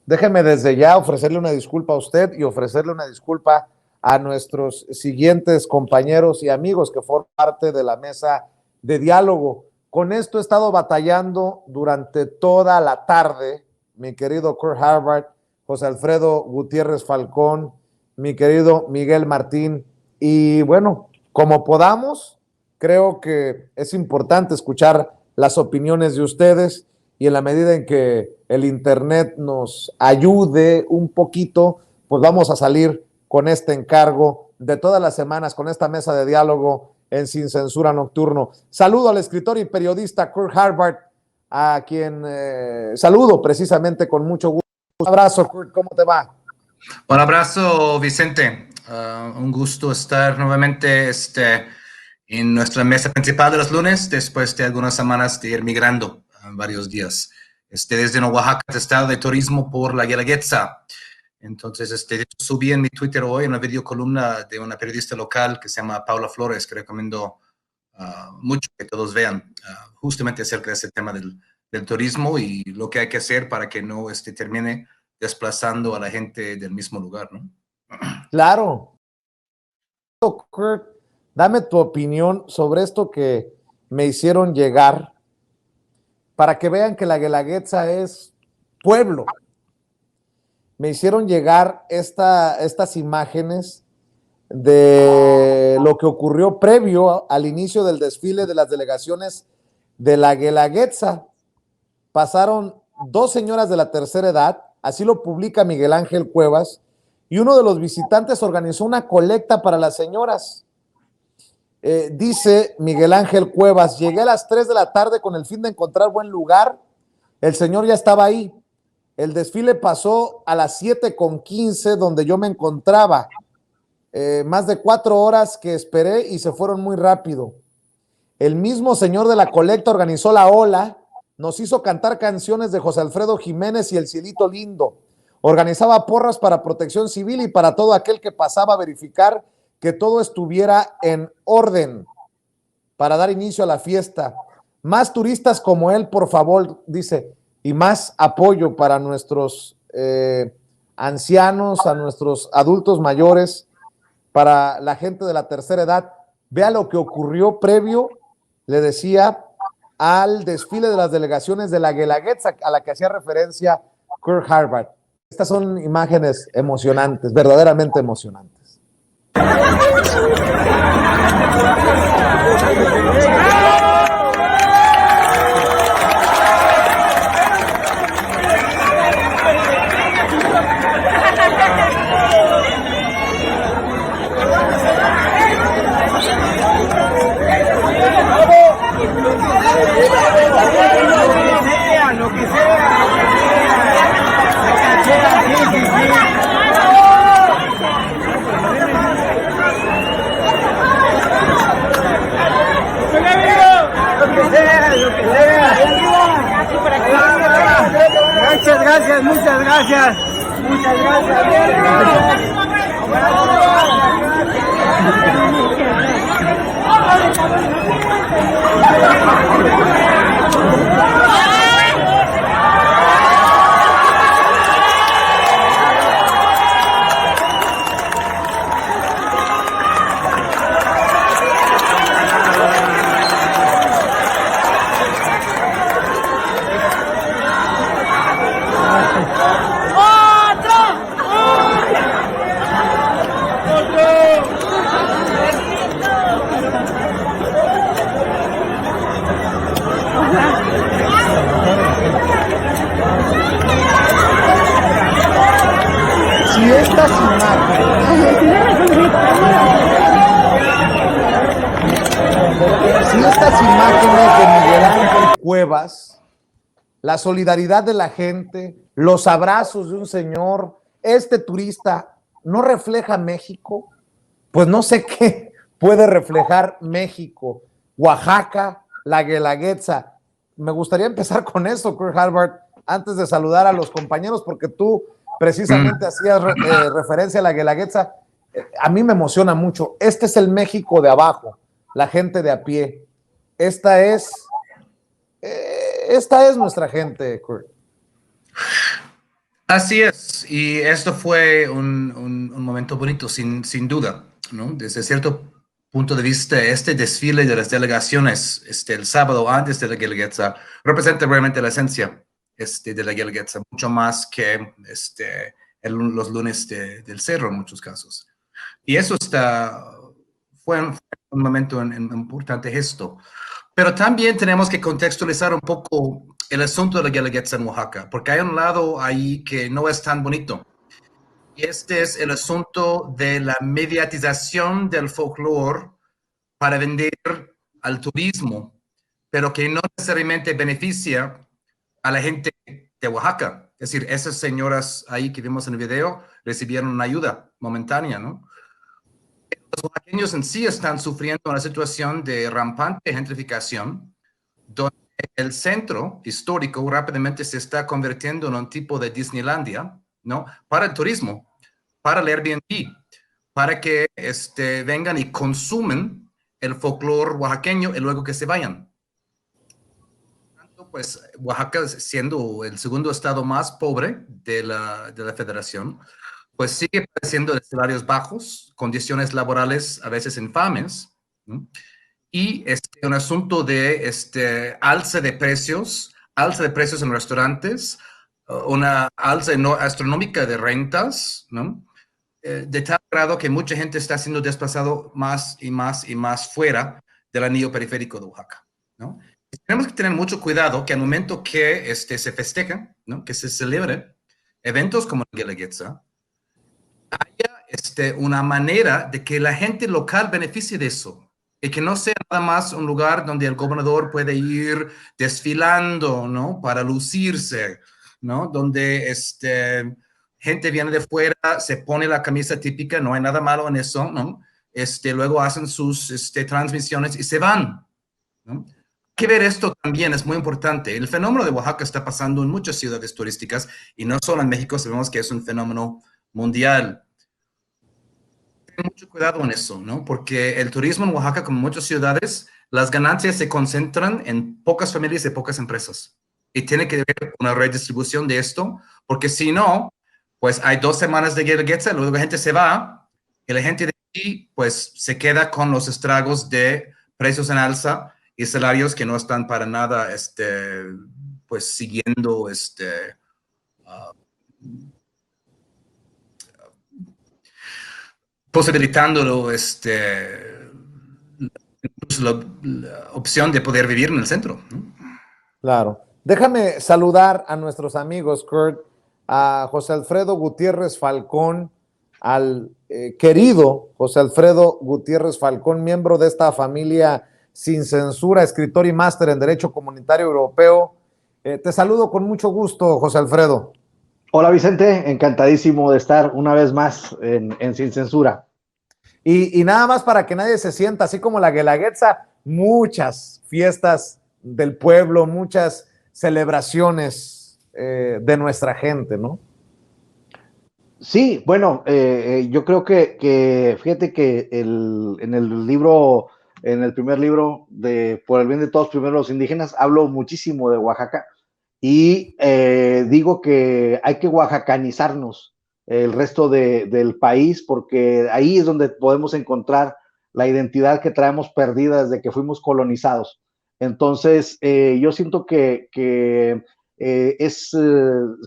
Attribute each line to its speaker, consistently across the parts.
Speaker 1: Déjeme desde ya ofrecerle una disculpa a usted y ofrecerle una disculpa a nuestros siguientes compañeros y amigos que forman parte de la mesa de diálogo. Con esto he estado batallando durante toda la tarde, mi querido Kurt Harvard, José Alfredo Gutiérrez Falcón, mi querido Miguel Martín, y bueno, como podamos, creo que es importante escuchar las opiniones de ustedes y en la medida en que el internet nos ayude un poquito, pues vamos a salir con este encargo de todas las semanas, con esta mesa de diálogo en Sin Censura Nocturno. Saludo al escritor y periodista Kurt Harvard, a quien saludo precisamente con mucho gusto. Un abrazo, Kurt, ¿cómo te va?
Speaker 2: Un abrazo, Vicente. Un gusto estar nuevamente en nuestra mesa principal de los lunes, después de algunas semanas de ir migrando varios días. Desde Oaxaca, estado de turismo por la Guelaguetza. Entonces, subí en mi Twitter hoy una videocolumna de una periodista local que se llama Paula Flores, que recomiendo mucho que todos vean, justamente acerca de ese tema del turismo y lo que hay que hacer para que no termine desplazando a la gente del mismo lugar, ¿no?
Speaker 1: Claro. Kurt, dame tu opinión sobre esto que me hicieron llegar para que vean que la Guelaguetza es pueblo. Me hicieron llegar estas imágenes de lo que ocurrió previo al inicio del desfile de las delegaciones de la Guelaguetza. Pasaron dos señoras de la tercera edad, así lo publica Miguel Ángel Cuevas, y uno de los visitantes organizó una colecta para las señoras. Dice Miguel Ángel Cuevas, llegué a las 3 de la tarde con el fin de encontrar buen lugar, el señor ya estaba ahí. El desfile pasó a las 7:15 donde yo me encontraba. Más de 4 horas que esperé y se fueron muy rápido. El mismo señor de la colecta organizó la ola, nos hizo cantar canciones de José Alfredo Jiménez y El Cielito Lindo. Organizaba porras para protección civil y para todo aquel que pasaba a verificar que todo estuviera en orden para dar inicio a la fiesta. Más turistas como él, por favor, dice, y más apoyo para nuestros ancianos, a nuestros adultos mayores, para la gente de la tercera edad. Vea lo que ocurrió previo, le decía, al desfile de las delegaciones de la Guelaguetza, a la que hacía referencia Kurt Harvard. Estas son imágenes emocionantes, verdaderamente emocionantes.
Speaker 3: Lo que sea. Muchas gracias, muchas gracias. Muchas gracias.
Speaker 1: Si estas imágenes de Miguel Ángel Cuevas, la solidaridad de la gente, los abrazos de un señor, este turista, no refleja México, pues no sé qué puede reflejar México, Oaxaca, la Guelaguetza. Me gustaría empezar con eso, Kurt Harvard, antes de saludar a los compañeros, porque tú precisamente hacías referencia a la Guelaguetza. A mí me emociona mucho. Este es el México de abajo, la gente de a pie. Esta es nuestra gente, Kurt.
Speaker 2: Así es, y esto fue un momento bonito, sin duda, ¿no? Desde cierto punto de vista, este desfile de las delegaciones, el sábado antes de la Guelaguetza, representa realmente la esencia de la Guelaguetza, mucho más que los lunes del cerro en muchos casos. Y eso fue un momento, un importante gesto. Pero también tenemos que contextualizar un poco el asunto de la Guelaguetza en Oaxaca, porque hay un lado ahí que no es tan bonito. Y este es el asunto de la mediatización del folclore para vender al turismo, pero que no necesariamente beneficia a la gente de Oaxaca. Es decir, esas señoras ahí que vimos en el video recibieron una ayuda momentánea, ¿no? Los oaxaqueños en sí están sufriendo una situación de rampante gentrificación, donde el centro histórico rápidamente se está convirtiendo en un tipo de Disneylandia, ¿no? Para el turismo, para el Airbnb, para que vengan y consumen el folclore oaxaqueño y luego que se vayan. Pues Oaxaca, siendo el segundo estado más pobre de la federación, pues sigue padeciendo de salarios bajos, condiciones laborales a veces infames, ¿no? Y un asunto de alza de precios en restaurantes, una alza astronómica de rentas, ¿no? De tal grado que mucha gente está siendo desplazado más y más y más fuera del anillo periférico de Oaxaca, ¿no? Tenemos que tener mucho cuidado que al momento que se festejan, ¿no? Que se celebren eventos como el Guelaguetza, haya una manera de que la gente local beneficie de eso y que no sea nada más un lugar donde el gobernador puede ir desfilando, ¿no? Para lucirse, ¿no? Donde gente viene de fuera, se pone la camisa típica, no hay nada malo en eso, ¿no? Luego hacen sus transmisiones y se van, ¿no? Hay que ver esto también, es muy importante. El fenómeno de Oaxaca está pasando en muchas ciudades turísticas y no solo en México, sabemos que es un fenómeno mundial. Ten mucho cuidado en eso, ¿no? Porque el turismo en Oaxaca, como en muchas ciudades, las ganancias se concentran en pocas familias y pocas empresas. Y tiene que haber una redistribución de esto, porque si no, pues hay 2 semanas de Guelaguetza, luego la gente se va y la gente de aquí, pues se queda con los estragos de precios en alza y salarios que no están para nada, pues siguiendo, posibilitándolo, la opción de poder vivir en el centro, ¿no?
Speaker 1: Claro. Déjame saludar a nuestros amigos, Kurt, a José Alfredo Gutiérrez Falcón, al querido José Alfredo Gutiérrez Falcón, miembro de esta familia sin censura, escritor y máster en Derecho Comunitario Europeo. Te saludo con mucho gusto, José Alfredo.
Speaker 4: Hola Vicente, encantadísimo de estar una vez más en Sin Censura.
Speaker 1: Y nada más para que nadie se sienta, así como la Guelaguetza, muchas fiestas del pueblo, muchas celebraciones de nuestra gente, ¿no?
Speaker 4: Sí, bueno, yo creo que fíjate que en el libro, en el primer libro de Por el bien de todos, primero los indígenas, hablo muchísimo de Oaxaca y digo que hay que oaxacanizarnos el resto del país porque ahí es donde podemos encontrar la identidad que traemos perdida desde que fuimos colonizados. Entonces, yo siento que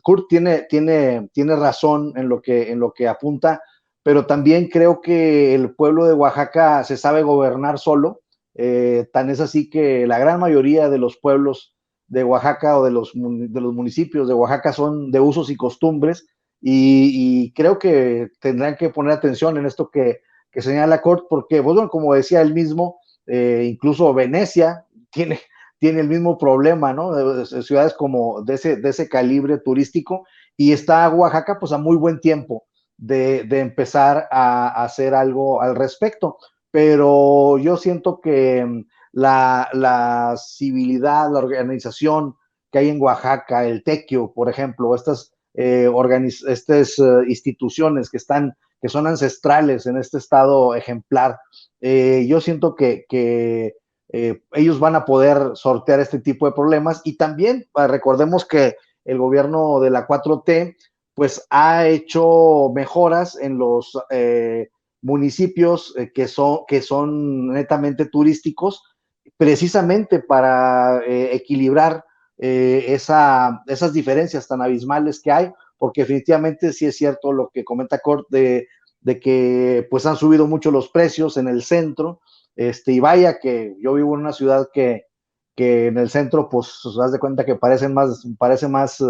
Speaker 4: Kurt tiene razón en lo que apunta, pero también creo que el pueblo de Oaxaca se sabe gobernar solo, tan es así que la gran mayoría de los pueblos de Oaxaca o de los municipios de Oaxaca son de usos y costumbres y creo que tendrán que poner atención en esto que señala Kurt, porque, pues, bueno, como decía él mismo, incluso Venecia tiene el mismo problema, ¿no? Ciudades como de ese calibre turístico, y está Oaxaca pues a muy buen tiempo de empezar a hacer algo al respecto, pero yo siento que la civilidad, la organización que hay en Oaxaca, el Tequio, por ejemplo, estas instituciones que son ancestrales en este estado ejemplar, yo siento que ellos van a poder sortear este tipo de problemas y también recordemos que el gobierno de la 4T pues ha hecho mejoras en los municipios que son netamente turísticos, precisamente para equilibrar esas diferencias tan abismales que hay, porque definitivamente sí es cierto lo que comenta Cort de que pues han subido mucho los precios en el centro, y vaya que yo vivo en una ciudad que en el centro, pues, haz de cuenta que parece más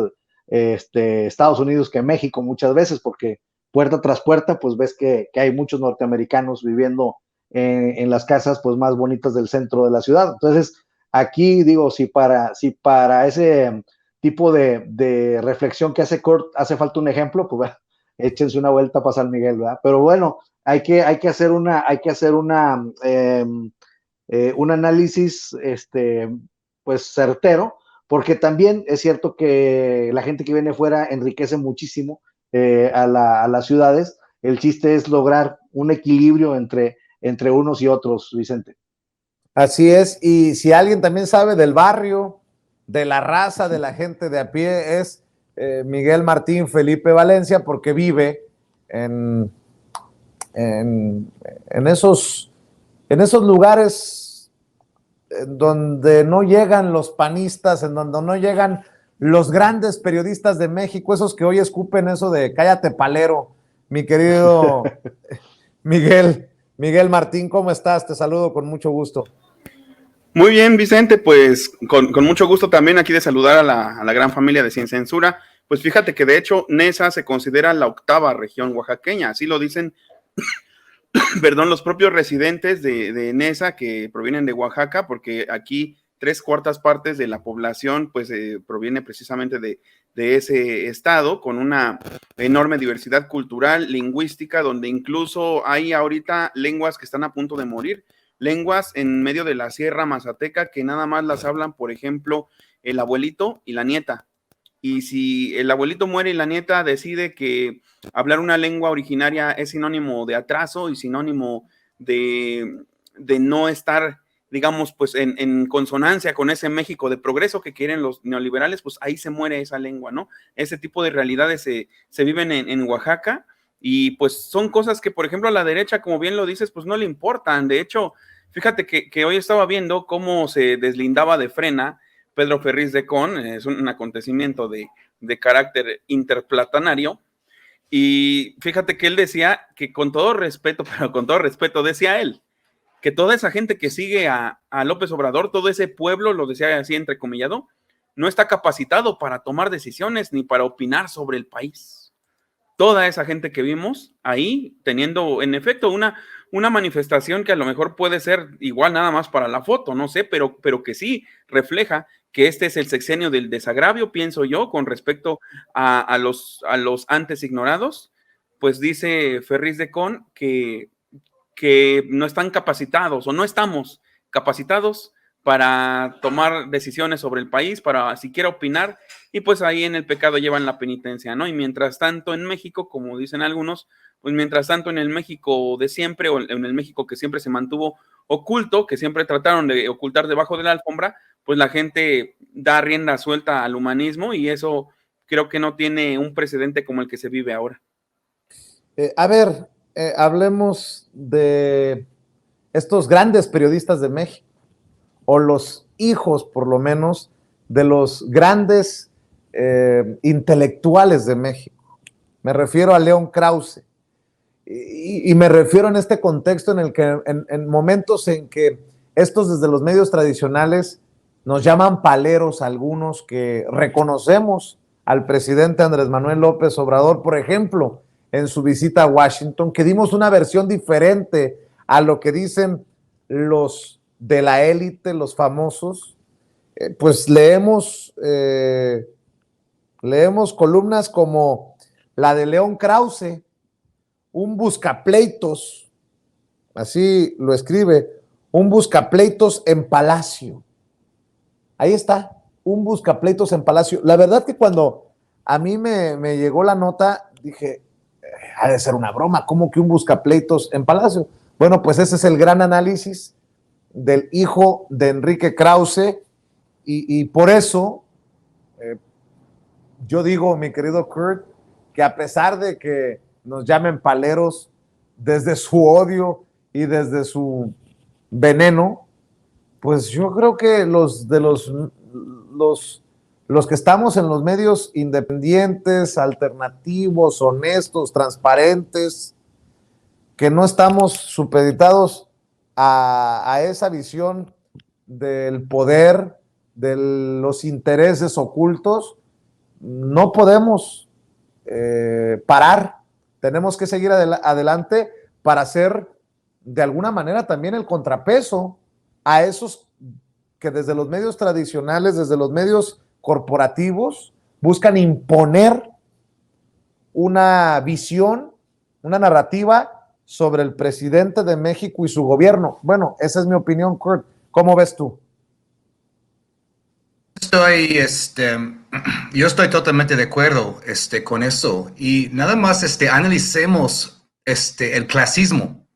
Speaker 4: Estados Unidos que México muchas veces, porque puerta tras puerta, pues ves que hay muchos norteamericanos viviendo en las casas, pues, más bonitas del centro de la ciudad. Entonces, aquí digo, si para ese tipo de reflexión que hace Kurt hace falta un ejemplo, pues, bueno, échense una vuelta para San Miguel, ¿verdad? Pero bueno, hay que hacer un análisis pues certero, porque también es cierto que la gente que viene fuera enriquece muchísimo a las ciudades. El chiste es lograr un equilibrio entre unos y otros, Vicente.
Speaker 1: Así es, y si alguien también sabe del barrio, de la raza, de la gente de a pie, es Miguel Martín Felipe Valencia, porque vive en esos lugares en donde no llegan los panistas, en donde no llegan los grandes periodistas de México, esos que hoy escupen eso de cállate palero. Mi querido Miguel Martín, ¿cómo estás? Te saludo con mucho gusto.
Speaker 5: Muy bien, Vicente, pues con mucho gusto también aquí de saludar a la gran familia de Sin Censura. Pues fíjate que de hecho Neza se considera la 8ª región oaxaqueña, así lo dicen perdón, los propios residentes de Neza que provienen de Oaxaca, porque aquí 3/4 partes de la población pues proviene precisamente de ese estado, con una enorme diversidad cultural, lingüística, donde incluso hay ahorita lenguas que están a punto de morir, lenguas en medio de la Sierra Mazateca que nada más las hablan, por ejemplo, el abuelito y la nieta. Y si el abuelito muere y la nieta decide que hablar una lengua originaria es sinónimo de atraso y sinónimo de no estar, digamos, pues en consonancia con ese México de progreso que quieren los neoliberales, pues ahí se muere esa lengua, ¿no? Ese tipo de realidades se viven en Oaxaca y pues son cosas que, por ejemplo, a la derecha, como bien lo dices, pues no le importan. De hecho, fíjate que hoy estaba viendo cómo se deslindaba de Frena Pedro Ferriz de Con, es un acontecimiento de carácter interplatanario, y fíjate que él decía que con todo respeto, pero con todo respeto, decía él, que toda esa gente que sigue a López Obrador, todo ese pueblo, lo decía así entrecomillado, no está capacitado para tomar decisiones ni para opinar sobre el país. Toda esa gente que vimos ahí teniendo en efecto una manifestación que a lo mejor puede ser igual nada más para la foto, no sé, pero que sí refleja que este es el sexenio del desagravio, pienso yo, con respecto a los antes ignorados. Pues dice Ferriz de Con que no están capacitados o no estamos capacitados para tomar decisiones sobre el país, para siquiera opinar, y pues ahí en el pecado llevan la penitencia, ¿no? Y mientras tanto en México, como dicen algunos, pues mientras tanto en el México de siempre, o en el México que siempre se mantuvo oculto, que siempre trataron de ocultar debajo de la alfombra, pues la gente da rienda suelta al humanismo, y eso creo que no tiene un precedente como el que se vive ahora.
Speaker 1: Hablemos de estos grandes periodistas de México, o los hijos, por lo menos, de los grandes intelectuales de México. Me refiero a León Krause. Y me refiero en este contexto en el que, en momentos en que estos desde los medios tradicionales nos llaman paleros, algunos que reconocemos al presidente Andrés Manuel López Obrador, por ejemplo, en su visita a Washington, que dimos una versión diferente a lo que dicen los de la élite, los famosos, pues leemos columnas como la de León Krause, un buscapleitos, así lo escribe, un buscapleitos en Palacio. Ahí está, un buscapleitos en Palacio. La verdad que cuando a mí me llegó la nota, dije, ha de ser una broma, ¿cómo que un buscapleitos en Palacio? Bueno, pues ese es el gran análisis del hijo de Enrique Krause, y por eso yo digo, mi querido Kurt, que a pesar de que nos llamen paleros, desde su odio y desde su veneno, pues yo creo que los que estamos en los medios independientes, alternativos, honestos, transparentes, que no estamos supeditados a esa visión del poder, de los intereses ocultos, no podemos parar. Tenemos que seguir adelante para hacer de alguna manera también el contrapeso a esos que desde los medios tradicionales, desde los medios corporativos, buscan imponer una visión, una narrativa sobre el presidente de México y su gobierno. Bueno, esa es mi opinión, Kurt. ¿Cómo ves tú?
Speaker 2: Yo estoy totalmente de acuerdo con eso. Y nada más analicemos el clasismo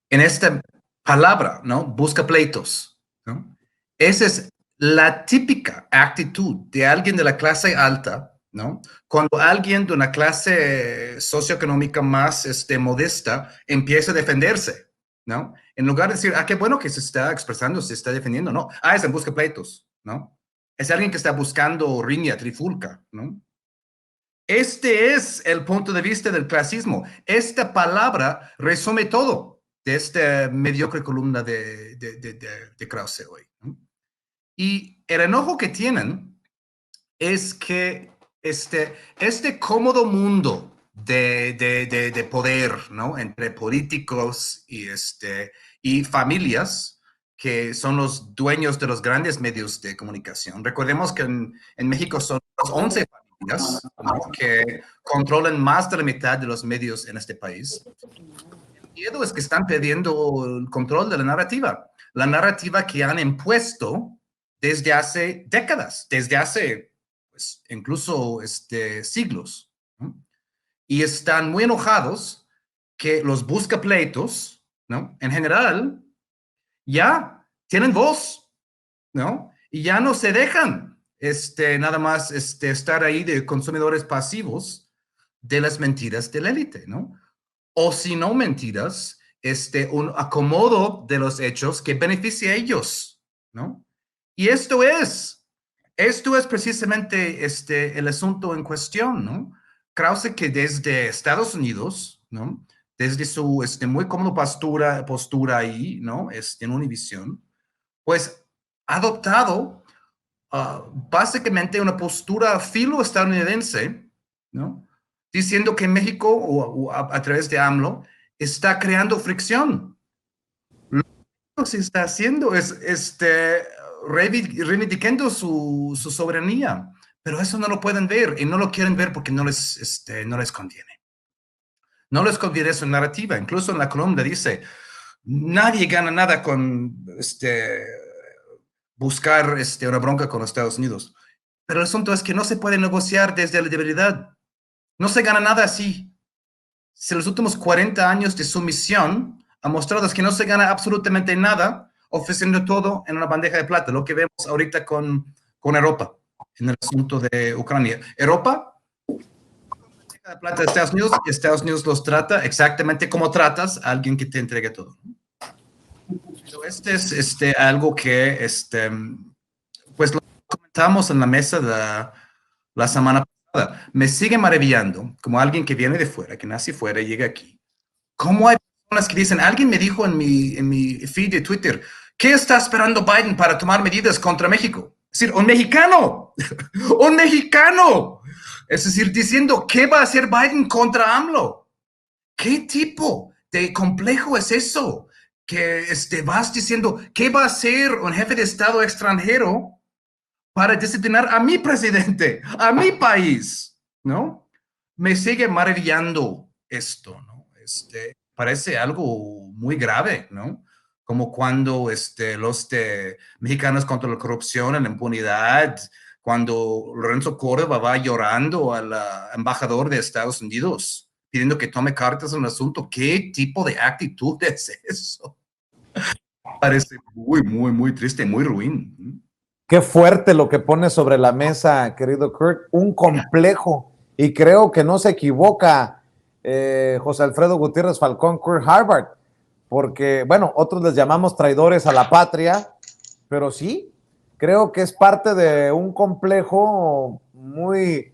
Speaker 2: en esta palabra, ¿no? Busca pleitos, ¿no? Esa es la típica actitud de alguien de la clase alta, ¿no? Cuando alguien de una clase socioeconómica más modesta empieza a defenderse, ¿no? En lugar de decir, qué bueno que se está expresando, se está defendiendo, no. Es en busca pleitos, ¿no? Es alguien que está buscando riña, trifulca, ¿no? Este es el punto de vista del clasismo. Esta palabra resume todo de esta mediocre columna de Krause hoy, ¿no? Y el enojo que tienen es que este cómodo mundo de poder, ¿no? Entre políticos y familias que son los dueños de los grandes medios de comunicación. Recordemos que en México son 11 familias, ¿no? Que controlan más de la mitad de los medios en este país. El miedo es que están perdiendo el control de la narrativa que han impuesto desde hace décadas, desde hace pues, incluso siglos, ¿no? Y están muy enojados que los buscapleitos, ¿no? En general, ya tienen voz, ¿no? Y ya no se dejan nada más estar ahí de consumidores pasivos de las mentiras de la élite, ¿no? O si no mentiras, un acomodo de los hechos que beneficie a ellos, ¿no? Y esto es precisamente el asunto en cuestión, ¿no? Krause, que desde Estados Unidos, ¿no? Desde su muy cómoda postura ahí, ¿no? En Univision, pues ha adoptado básicamente una postura filo-estadounidense, ¿no? Diciendo que México, o a través de AMLO, está creando fricción. Lo que se está haciendo es reivindicando su soberanía, pero eso no lo pueden ver y no lo quieren ver porque no les conviene. No les conviene su narrativa. Incluso en la columna dice, nadie gana nada con buscar una bronca con los Estados Unidos. Pero el asunto es que no se puede negociar desde la debilidad. No se gana nada así. Si los últimos 40 años de sumisión han mostrado que no se gana absolutamente nada ofreciendo todo en una bandeja de plata, lo que vemos ahorita con Europa, en el asunto de Ucrania. Europa, bandeja de plata de Estados Unidos, y Estados Unidos los trata exactamente como tratas a alguien que te entregue todo. Pero es algo que pues lo comentamos en la mesa la semana pasada. Me sigue maravillando, como alguien que viene de fuera, que nace fuera y llega aquí, cómo hay personas que dicen, alguien me dijo en mi feed de Twitter, ¿qué está esperando Biden para tomar medidas contra México? Es decir, un mexicano, un mexicano. Es decir, diciendo, ¿qué va a hacer Biden contra AMLO? ¿Qué tipo de complejo es eso? Que vas diciendo, ¿qué va a hacer un jefe de Estado extranjero para disciplinar a mi presidente, a mi país, ¿no? Me sigue maravillando esto, ¿no? Parece algo muy grave, ¿no? Como cuando los mexicanos contra la corrupción, la impunidad, cuando Lorenzo Córdoba va llorando al embajador de Estados Unidos, pidiendo que tome cartas en el asunto. ¿Qué tipo de actitud es eso? Parece muy, muy, muy triste, muy ruin.
Speaker 1: Qué fuerte lo que pone sobre la mesa, querido Kurt, un complejo Y creo que no se equivoca José Alfredo Gutiérrez Falcón, Kurt Harvard, porque, bueno, otros les llamamos traidores a la patria, pero sí, creo que es parte de un complejo muy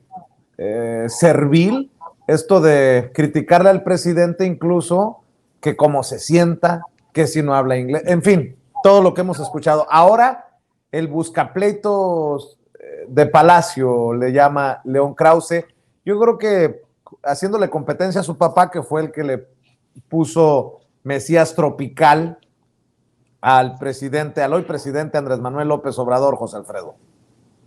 Speaker 1: servil, esto de criticarle al presidente incluso, que cómo se sienta, que si no habla inglés, en fin, todo lo que hemos escuchado. Ahora, el buscapleitos de Palacio, le llama León Krause, yo creo que haciéndole competencia a su papá, que fue el que le puso Mesías Tropical al presidente, al hoy presidente Andrés Manuel López Obrador, José Alfredo.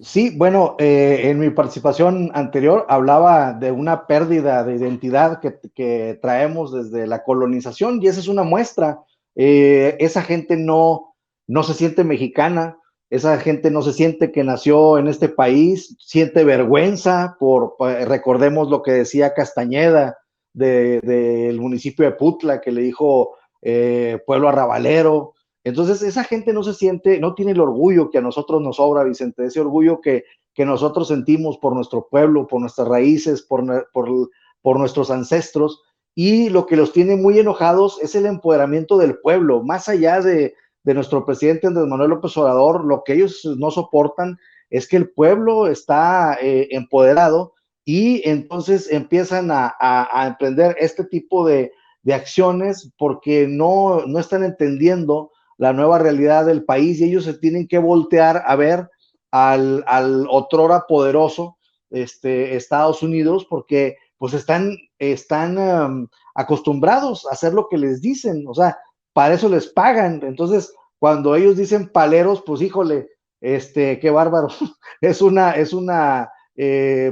Speaker 4: Sí, bueno, en mi participación anterior hablaba de una pérdida de identidad que traemos desde la colonización y esa es una muestra. Esa gente no se siente mexicana, esa gente no se siente que nació en este país, siente vergüenza recordemos lo que decía Castañeda del municipio de Putla, que le dijo pueblo arrabalero. Entonces, esa gente no se siente, no tiene el orgullo que a nosotros nos sobra, Vicente, ese orgullo que nosotros sentimos por nuestro pueblo, por nuestras raíces, por nuestros ancestros, y lo que los tiene muy enojados es el empoderamiento del pueblo, más allá de nuestro presidente Andrés Manuel López Obrador, lo que ellos no soportan es que el pueblo está empoderado y entonces empiezan a emprender este tipo de acciones porque no están entendiendo la nueva realidad del país y ellos se tienen que voltear a ver al otrora poderoso Estados Unidos porque pues están acostumbrados a hacer lo que les dicen, o sea, para eso les pagan. Entonces, cuando ellos dicen paleros, pues híjole, qué bárbaro. es una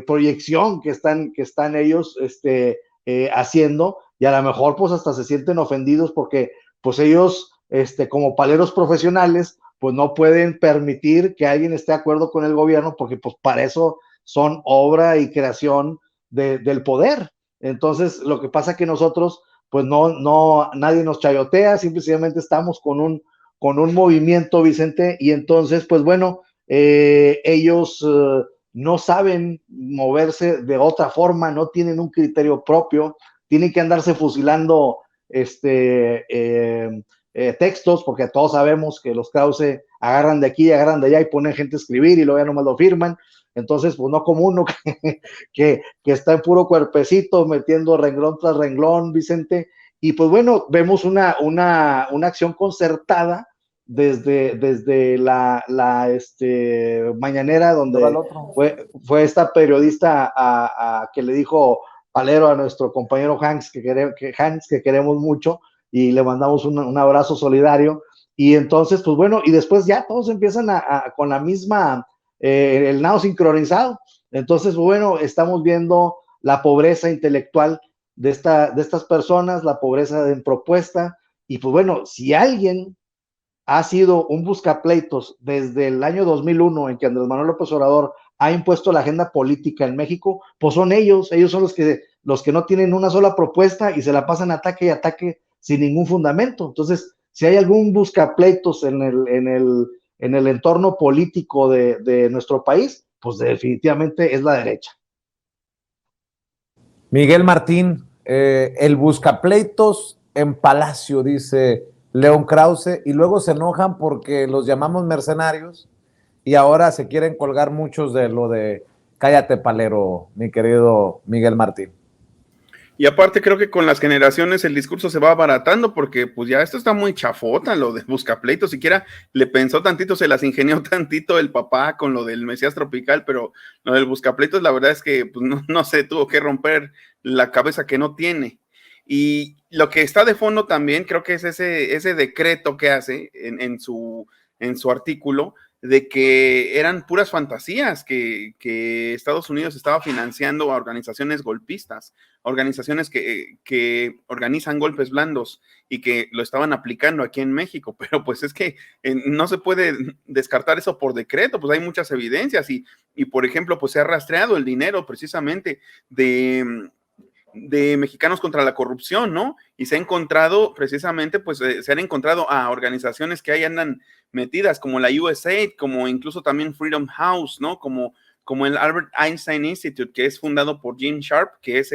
Speaker 4: proyección que están ellos haciendo y a lo mejor pues hasta se sienten ofendidos porque pues ellos como paleros profesionales, pues no pueden permitir que alguien esté de acuerdo con el gobierno porque pues para eso son obra y creación del poder. Entonces, lo que pasa es que nosotros, pues nadie nos chayotea, simplemente estamos con un movimiento, Vicente, y entonces, pues bueno, ellos no saben moverse de otra forma, no tienen un criterio propio, tienen que andarse fusilando textos, porque todos sabemos que los Krause agarran de aquí, agarran de allá y ponen gente a escribir y luego ya nomás lo firman. Entonces, pues no como uno que está en puro cuerpecito metiendo renglón tras renglón, Vicente. Y pues bueno, vemos una acción concertada desde la mañanera donde fue esta periodista que le dijo palero a nuestro compañero Hanks, que queremos mucho, y le mandamos un abrazo solidario. Y entonces, pues bueno, y después ya todos empiezan con la misma, el nado sincronizado. Entonces, bueno, estamos viendo la pobreza intelectual de estas personas, la pobreza en propuesta, y pues bueno, si alguien ha sido un buscapleitos desde el año 2001 en que Andrés Manuel López Obrador ha impuesto la agenda política en México, pues son ellos son los que no tienen una sola propuesta y se la pasan ataque y ataque sin ningún fundamento. Entonces, si hay algún buscapleitos en el entorno político de nuestro país, pues definitivamente es la derecha.
Speaker 1: Miguel Martín, el buscapleitos en Palacio, dice León Krause, y luego se enojan porque los llamamos mercenarios y ahora se quieren colgar muchos de lo de cállate palero, mi querido Miguel Martín.
Speaker 5: Y aparte creo que con las generaciones el discurso se va abaratando porque pues ya esto está muy chafota, lo de buscapleitos, siquiera le pensó tantito, se las ingenió tantito el papá con lo del Mesías Tropical, pero lo del buscapleitos la verdad es que pues, no se tuvo que romper la cabeza que no tiene. Y lo que está de fondo también creo que es ese decreto que hace en su artículo de que eran puras fantasías, que Estados Unidos estaba financiando a organizaciones golpistas, organizaciones que organizan golpes blandos y que lo estaban aplicando aquí en México, pero pues es que no se puede descartar eso por decreto, pues hay muchas evidencias y por ejemplo, pues se ha rastreado el dinero precisamente de Mexicanos contra la Corrupción, ¿no? Y se ha encontrado precisamente, pues se han encontrado a organizaciones que ahí andan metidas, como la USAID, como incluso también Freedom House, ¿no? Como como el Albert Einstein Institute, que es fundado por Jim Sharp, que es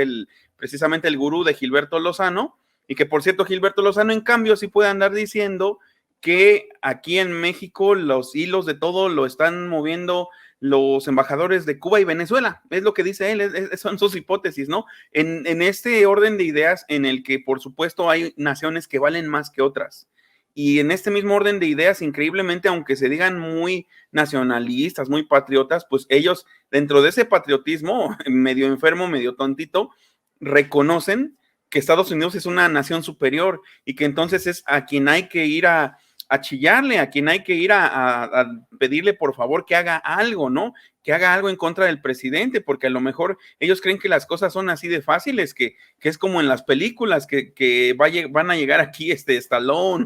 Speaker 5: precisamente el gurú de Gilberto Lozano, y que por cierto Gilberto Lozano en cambio sí puede andar diciendo que aquí en México los hilos de todo lo están moviendo los embajadores de Cuba y Venezuela, es lo que dice él, son sus hipótesis, ¿no? En este orden de ideas en el que por supuesto hay naciones que valen más que otras, y en este mismo orden de ideas, increíblemente, aunque se digan muy nacionalistas, muy patriotas, pues ellos dentro de ese patriotismo, medio enfermo, medio tontito, reconocen que Estados Unidos es una nación superior y que entonces es a quien hay que ir a chillarle, a quien hay que ir a pedirle por favor que haga algo, ¿no? Que haga algo en contra del presidente, porque a lo mejor ellos creen que las cosas son así de fáciles, que es como en las películas, que van a llegar aquí Stallone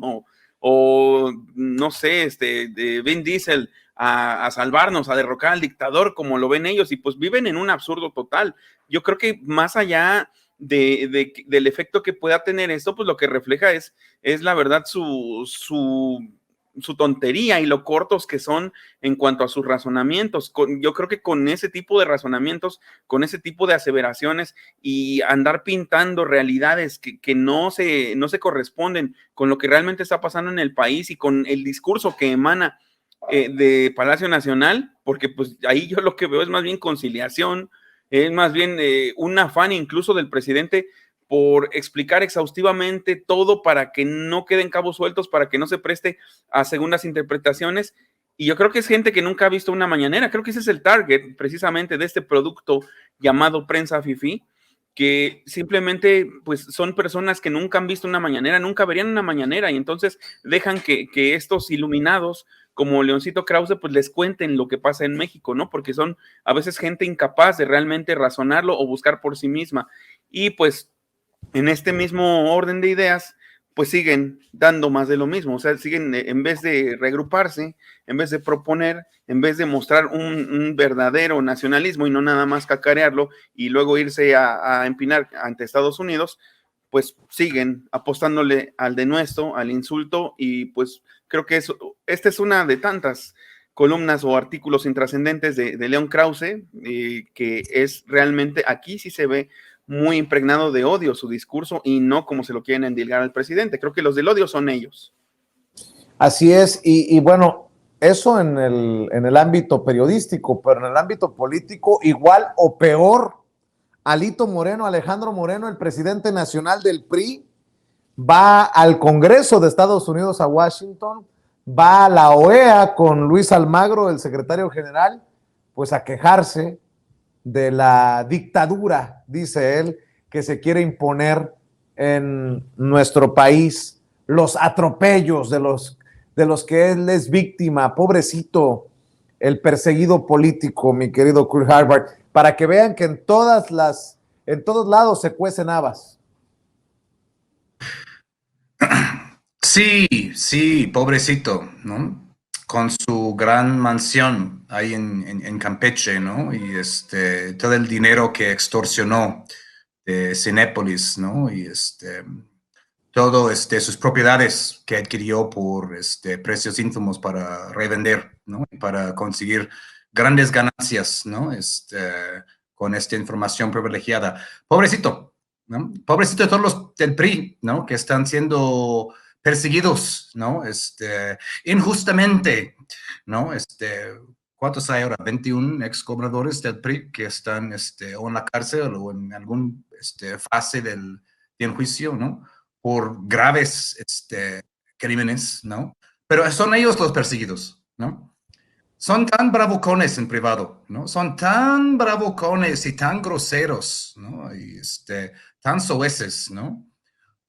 Speaker 5: o no sé, de Vin Diesel a salvarnos, a derrocar al dictador como lo ven ellos, y pues viven en un absurdo total. Yo creo que más allá del efecto que pueda tener esto, pues lo que refleja es la verdad su tontería y lo cortos que son en cuanto a sus razonamientos. Yo creo que con ese tipo de razonamientos, con ese tipo de aseveraciones y andar pintando realidades que no se corresponden con lo que realmente está pasando en el país y con el discurso que emana de Palacio Nacional, porque pues ahí yo lo que veo es más bien conciliación, es más bien un afán incluso del presidente por explicar exhaustivamente todo para que no queden cabos sueltos, para que no se preste a segundas interpretaciones. Y yo creo que es gente que nunca ha visto una mañanera. Creo que ese es el target precisamente de este producto llamado prensa fifí, que simplemente pues son personas que nunca han visto una mañanera, nunca verían una mañanera, y entonces dejan que estos iluminados como Leoncito Krause pues les cuenten lo que pasa en México, ¿no? Porque son a veces gente incapaz de realmente razonarlo o buscar por sí misma. Y pues en este mismo orden de ideas, pues siguen dando más de lo mismo, o sea, siguen, en vez de reagruparse, en vez de proponer, en vez de mostrar un verdadero nacionalismo y no nada más cacarearlo y luego irse a empinar ante Estados Unidos, pues siguen apostándole al denuesto, al insulto, y pues creo que esta es una de tantas columnas o artículos intrascendentes de León Krause, que es realmente, aquí sí se ve muy impregnado de odio su discurso y no como se lo quieren endilgar al presidente. Creo que los del odio son ellos.
Speaker 1: Así es, y bueno, eso en el ámbito periodístico, pero en el ámbito político igual o peor. Alito Moreno, Alejandro Moreno, el presidente nacional del PRI, va al Congreso de Estados Unidos a Washington, va a la OEA con Luis Almagro, el secretario general, pues a quejarse de la dictadura, dice él, que se quiere imponer en nuestro país, los atropellos de los que él es víctima, pobrecito, el perseguido político, mi querido Kurt Harvard, para que vean que en todos lados se cuecen habas.
Speaker 2: Sí, pobrecito, ¿no? Con su gran mansión ahí en Campeche, ¿no? Y todo el dinero que extorsionó de Cinépolis, ¿no? Y todo sus propiedades que adquirió por precios ínfimos para revender, ¿no? Y para conseguir grandes ganancias, ¿no? Con esta información privilegiada. Pobrecito, ¿no? Pobrecito de todos los del PRI, ¿no? Que están siendo perseguidos, ¿no? Injustamente, ¿no? ¿Cuántos hay ahora? 21 exgobernadores del PRI que están o en la cárcel o en algún fase del juicio, ¿no? Por graves crímenes, ¿no? Pero son ellos los perseguidos, ¿no? Son tan bravucones en privado, ¿no? Son tan bravucones y tan groseros, ¿no? Y tan soeces, ¿no?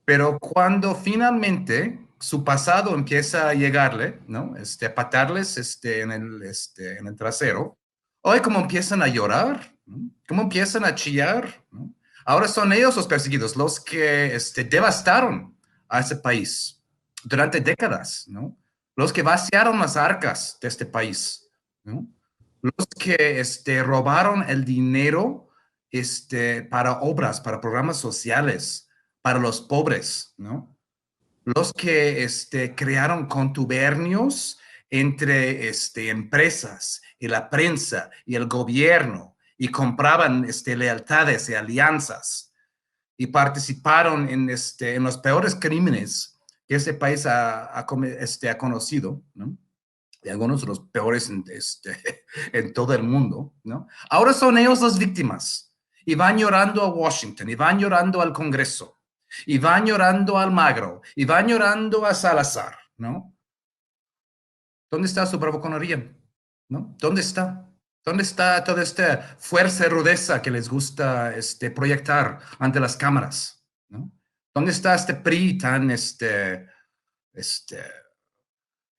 Speaker 2: Pero cuando finalmente su pasado empieza a llegarle, ¿no? A patarles en el trasero, hoy como empiezan a llorar, ¿no? Cómo empiezan a chillar, ¿no? Ahora son ellos los perseguidos, los que devastaron a ese país durante décadas, ¿no? Los que vaciaron las arcas de este país, ¿no? Los que robaron el dinero para obras, para programas sociales, para los pobres, ¿no? Los que crearon contubernios entre empresas y la prensa y el gobierno y compraban lealtades y alianzas y participaron en los peores crímenes que ese país ha conocido, ¿no? Y algunos de los peores en todo el mundo, ¿no? Ahora son ellos las víctimas y van llorando a Washington y van llorando al Congreso y van llorando a Almagro y van llorando a Salazar, ¿no? ¿Dónde está su bravuconería? ¿No? ¿Dónde está? ¿Dónde está toda esta fuerza y rudeza que les gusta proyectar ante las cámaras? ¿No? ¿Dónde está este PRI tan,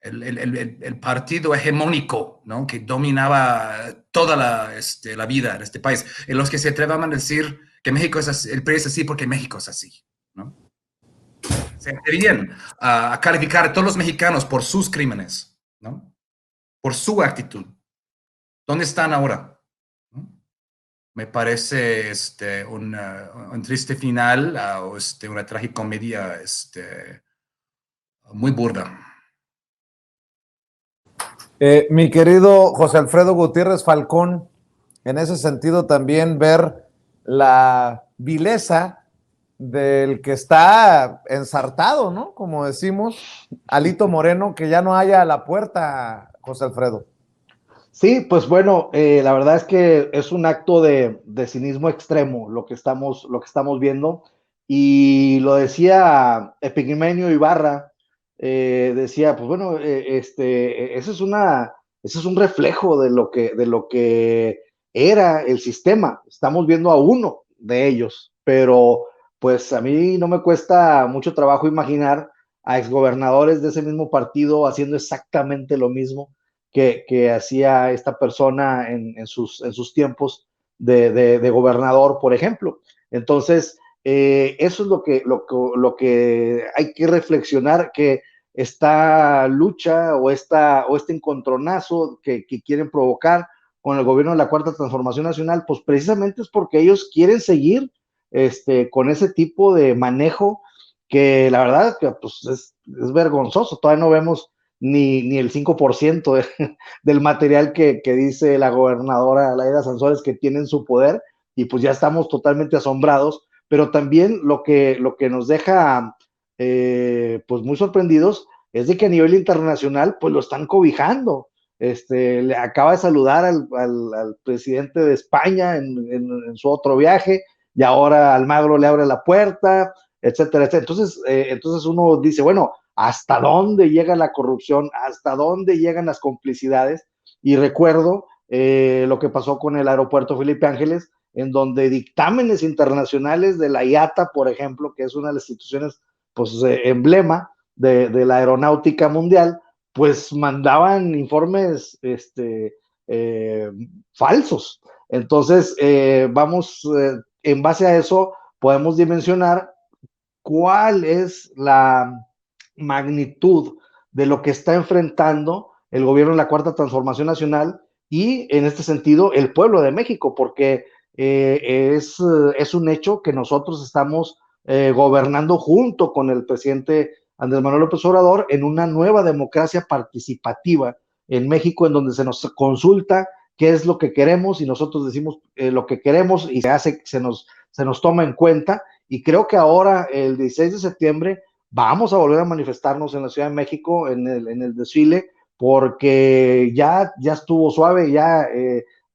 Speaker 2: el partido hegemónico, ¿no? Que dominaba toda la vida de este país? En los que se atrevan a decir que México es así, el PRI es así porque México es así, ¿no? Se atrevían a calificar a todos los mexicanos por sus crímenes, ¿no? Por su actitud. ¿Dónde están ahora? ¿No? Me parece un triste final o una tragicomedia muy burda.
Speaker 1: Mi querido José Alfredo Gutiérrez Falcón, en ese sentido también ver la vileza del que está ensartado, ¿no? Como decimos, Alito Moreno, que ya no haya a la puerta, José Alfredo.
Speaker 4: Sí, pues bueno, la verdad es que es un acto de cinismo extremo lo que estamos viendo, y lo decía Epigmenio Ibarra, decía, pues bueno, ese es un reflejo de lo que era el sistema. Estamos viendo a uno de ellos, pero pues a mí no me cuesta mucho trabajo imaginar a exgobernadores de ese mismo partido haciendo exactamente lo mismo que hacía esta persona en sus tiempos de gobernador, por ejemplo. Entonces, eso es lo que hay que reflexionar, que esta lucha o este encontronazo que quieren provocar con el gobierno de la Cuarta Transformación Nacional, pues precisamente es porque ellos quieren seguir con ese tipo de manejo que la verdad que pues es vergonzoso. Todavía no vemos ni el 5% del material que dice la gobernadora Laida Sansores que tiene en su poder, y pues ya estamos totalmente asombrados, pero también lo que nos deja pues muy sorprendidos es de que a nivel internacional pues lo están cobijando. Le acaba de saludar al presidente de España en su otro viaje, y ahora Almagro le abre la puerta, etcétera, etcétera. Entonces uno dice, bueno, ¿hasta dónde llega la corrupción? ¿Hasta dónde llegan las complicidades? Y recuerdo lo que pasó con el aeropuerto Felipe Ángeles, en donde dictámenes internacionales de la IATA, por ejemplo, que es una de las instituciones pues, emblema de la aeronáutica mundial, pues mandaban informes falsos. Entonces, en base a eso, podemos dimensionar cuál es la magnitud de lo que está enfrentando el gobierno de la Cuarta Transformación Nacional y, en este sentido, el pueblo de México, porque es un hecho que nosotros estamos gobernando junto con el presidente Andrés Manuel López Obrador en una nueva democracia participativa en México, en donde se nos consulta qué es lo que queremos y nosotros decimos lo que queremos y se nos toma en cuenta. Y creo que ahora, el 16 de septiembre, vamos a volver a manifestarnos en la Ciudad de México en el desfile, porque ya estuvo suave, ya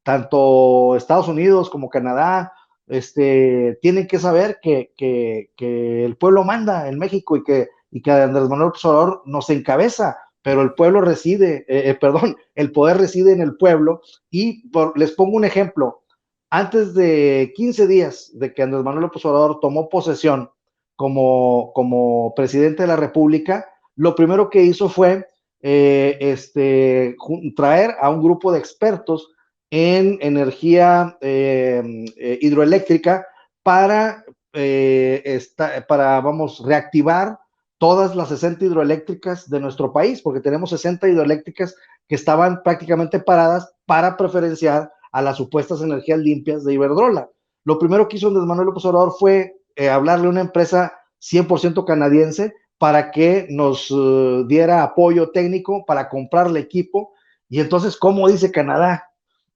Speaker 4: tanto Estados Unidos como Canadá tienen que saber que el pueblo manda en México y que Andrés Manuel López Obrador nos encabeza, pero el pueblo reside, el poder reside en el pueblo. Y les pongo un ejemplo. Antes de 15 días de que Andrés Manuel López Obrador tomó posesión como presidente de la República, lo primero que hizo fue traer a un grupo de expertos en energía hidroeléctrica para reactivar todas las 60 hidroeléctricas de nuestro país, porque tenemos 60 hidroeléctricas que estaban prácticamente paradas para preferenciar a las supuestas energías limpias de Iberdrola. Lo primero que hizo Andrés Manuel López Obrador fue hablarle a una empresa 100% canadiense para que nos diera apoyo técnico para comprarle equipo. Y entonces, ¿cómo dice Canadá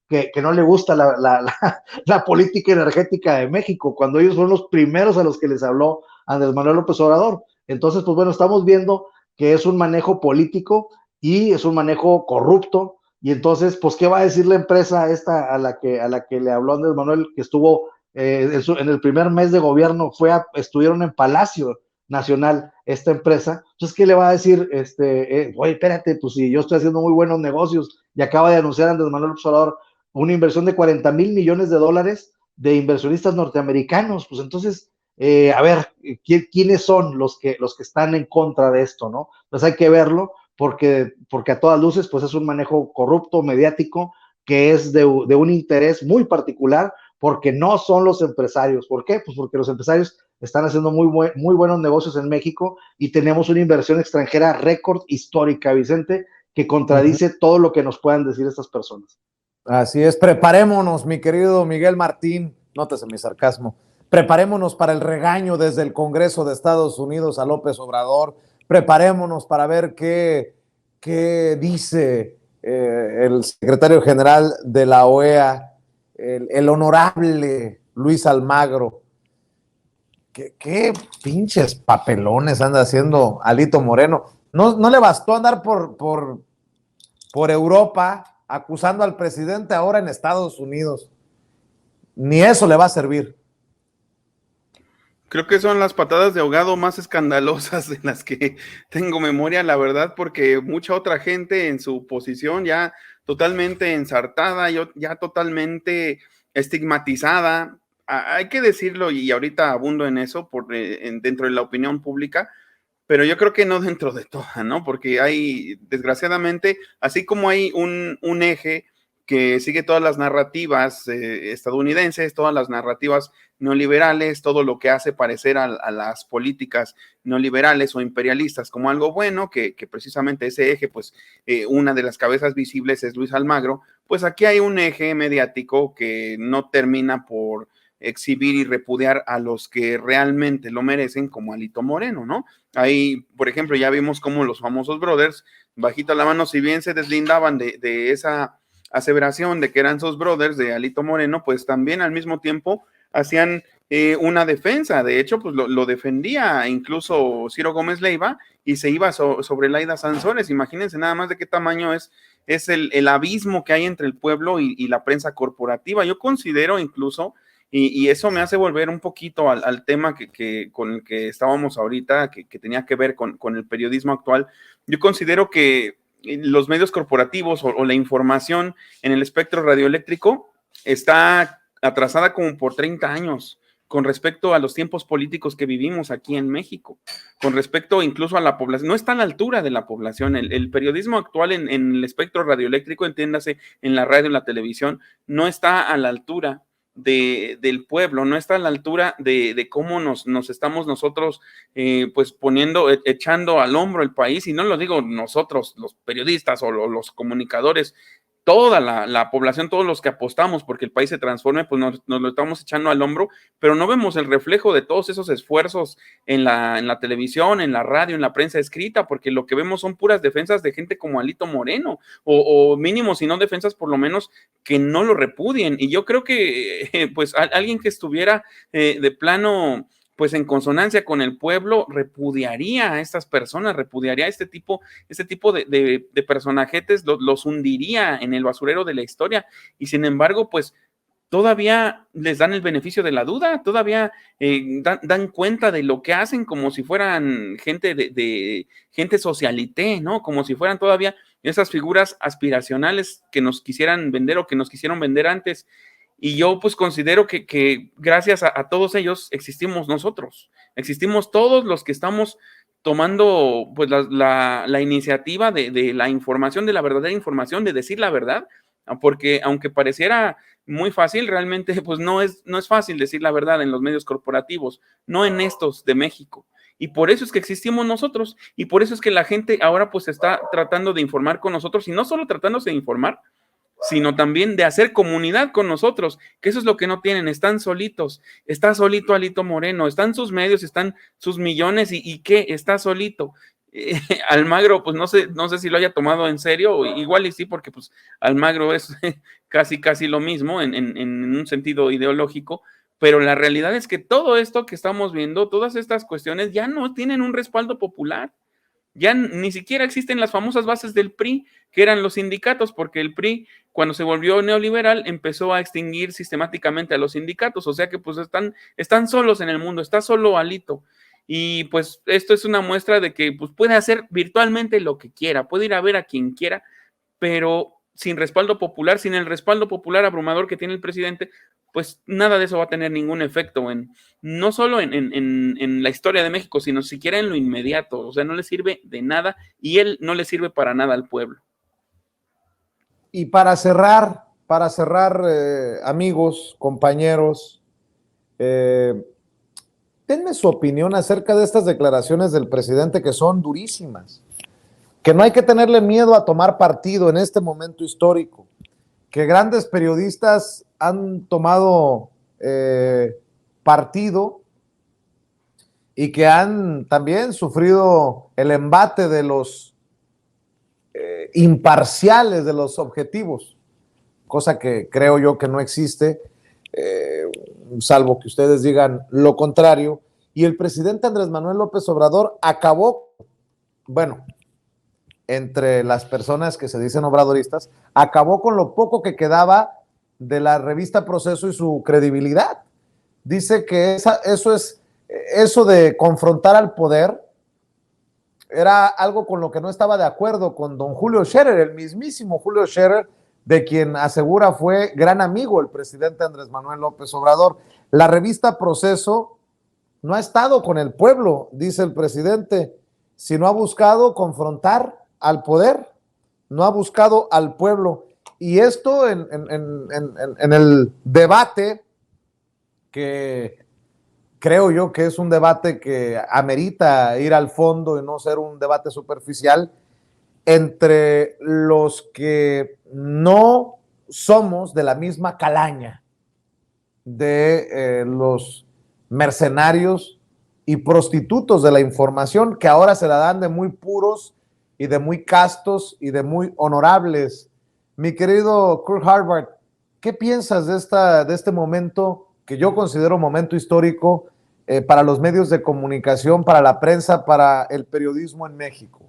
Speaker 4: que no le gusta la política energética de México, cuando ellos fueron los primeros a los que les habló Andrés Manuel López Obrador? Entonces, pues bueno, estamos viendo que es un manejo político y es un manejo corrupto. Y entonces, pues, ¿qué va a decir la empresa esta a la que le habló Andrés Manuel, que estuvo en el primer mes de gobierno, estuvieron en Palacio Nacional esta empresa? Entonces, ¿qué le va a decir? Oye, espérate, pues si yo estoy haciendo muy buenos negocios y acaba de anunciar Andrés Manuel López Obrador una inversión de $40,000 millones de inversionistas norteamericanos. Pues entonces, a ver, ¿quiénes son los que están en contra de esto, no? Pues hay que verlo, porque a todas luces, pues es un manejo corrupto, mediático, que es de un interés muy particular, porque no son los empresarios. ¿Por qué? Pues porque los empresarios están haciendo muy buenos negocios en México y tenemos una inversión extranjera récord histórica, Vicente, que contradice todo lo que nos puedan decir estas personas.
Speaker 1: Así es, preparémonos, mi querido Miguel Martín, nótese mi sarcasmo, preparémonos para el regaño desde el Congreso de Estados Unidos a López Obrador, preparémonos para ver qué dice el secretario general de la OEA, el honorable Luis Almagro. ¿Qué pinches papelones anda haciendo Alito Moreno? No le bastó andar por Europa acusando al presidente ahora en Estados Unidos. Ni eso le va a servir.
Speaker 5: Creo que son las patadas de ahogado más escandalosas de las que tengo memoria, la verdad, porque mucha otra gente en su posición ya totalmente ensartada, ya totalmente estigmatizada. Hay que decirlo, y ahorita abundo en eso dentro de la opinión pública, pero yo creo que no dentro de toda, ¿no? Porque hay, desgraciadamente, así como hay un eje que sigue todas las narrativas estadounidenses, todas las narrativas neoliberales, todo lo que hace parecer a las políticas neoliberales o imperialistas como algo bueno, que precisamente ese eje, pues una de las cabezas visibles es Luis Almagro, pues aquí hay un eje mediático que no termina por exhibir y repudiar a los que realmente lo merecen, como Alito Moreno, ¿no? Ahí, por ejemplo, ya vimos cómo los famosos brothers, bajita la mano, si bien se deslindaban de esa aseveración de que eran sus brothers de Alito Moreno, pues también al mismo tiempo hacían una defensa. De hecho, pues lo defendía incluso Ciro Gómez Leiva y se iba sobre Laida Sansores. Imagínense nada más de qué tamaño es el abismo que hay entre el pueblo y la prensa corporativa. Yo considero incluso, y eso me hace volver un poquito al tema con el que estábamos ahorita, que tenía que ver con el periodismo actual. Yo considero que los medios corporativos o la información en el espectro radioeléctrico está atrasada como por 30 años con respecto a los tiempos políticos que vivimos aquí en México, con respecto incluso a la población. No está a la altura de la población. El periodismo actual en el espectro radioeléctrico, entiéndase, en la radio, en la televisión, no está a la altura del pueblo, no está a la altura de cómo nos estamos nosotros pues echando al hombro el país, y no lo digo nosotros, los periodistas o los comunicadores, toda la población, todos los que apostamos porque el país se transforme, pues nos lo estamos echando al hombro, pero no vemos el reflejo de todos esos esfuerzos en la televisión, en la radio, en la prensa escrita, porque lo que vemos son puras defensas de gente como Alito Moreno, o mínimo, si no defensas, por lo menos que no lo repudien. Y yo creo que pues alguien que estuviera de plano pues en consonancia con el pueblo, repudiaría a estas personas, repudiaría a este tipo de personajetes, los hundiría en el basurero de la historia, y sin embargo, pues todavía les dan el beneficio de la duda, todavía dan cuenta de lo que hacen como si fueran gente socialité, ¿no? Como si fueran todavía esas figuras aspiracionales que nos quisieran vender o que nos quisieron vender antes. Y yo pues considero que gracias a todos ellos existimos nosotros, existimos todos los que estamos tomando pues la iniciativa de la información, de la verdadera información, de decir la verdad, porque aunque pareciera muy fácil, realmente pues no es fácil decir la verdad en los medios corporativos, no en estos de México. Y por eso es que existimos nosotros, y por eso es que la gente ahora pues está tratando de informar con nosotros, y no solo tratándose de informar, sino también de hacer comunidad con nosotros, que eso es lo que no tienen, están solitos, está solito Alito Moreno, están sus medios, están sus millones, ¿y qué? Está solito. Almagro, pues no sé si lo haya tomado en serio, o igual y sí, porque pues Almagro es casi lo mismo en un sentido ideológico, pero la realidad es que todo esto que estamos viendo, todas estas cuestiones ya no tienen un respaldo popular. Ya ni siquiera existen las famosas bases del PRI, que eran los sindicatos, porque el PRI, cuando se volvió neoliberal, empezó a extinguir sistemáticamente a los sindicatos, o sea que pues están solos en el mundo, está solo Alito. Y pues esto es una muestra de que pues, puede hacer virtualmente lo que quiera, puede ir a ver a quien quiera, pero sin respaldo popular, sin el respaldo popular abrumador que tiene el presidente, pues nada de eso va a tener ningún efecto, no solo en la historia de México, sino siquiera en lo inmediato. O sea, no le sirve de nada y él no le sirve para nada al pueblo.
Speaker 1: Y para cerrar, amigos, compañeros, denme su opinión acerca de estas declaraciones del presidente que son durísimas, que no hay que tenerle miedo a tomar partido en este momento histórico, que grandes periodistas han tomado partido y que han también sufrido el embate de los imparciales, de los objetivos, cosa que creo yo que no existe, salvo que ustedes digan lo contrario. Y el presidente Andrés Manuel López Obrador acabó, bueno, entre las personas que se dicen obradoristas, acabó con lo poco que quedaba de la revista Proceso y su credibilidad. Dice que eso de confrontar al poder era algo con lo que no estaba de acuerdo con don Julio Scherer, el mismísimo Julio Scherer, de quien asegura fue gran amigo el presidente Andrés Manuel López Obrador. La revista Proceso no ha estado con el pueblo, dice el presidente, sino ha buscado confrontar al poder, no ha buscado al pueblo. Y esto en el debate, que creo yo que es un debate que amerita ir al fondo y no ser un debate superficial, entre los que no somos de la misma calaña de los mercenarios y prostitutos de la información, que ahora se la dan de muy puros y de muy castos y de muy honorables. Mi querido Kurt Harvard, ¿qué piensas de este momento que yo considero momento histórico para los medios de comunicación, para la prensa, para el periodismo en México?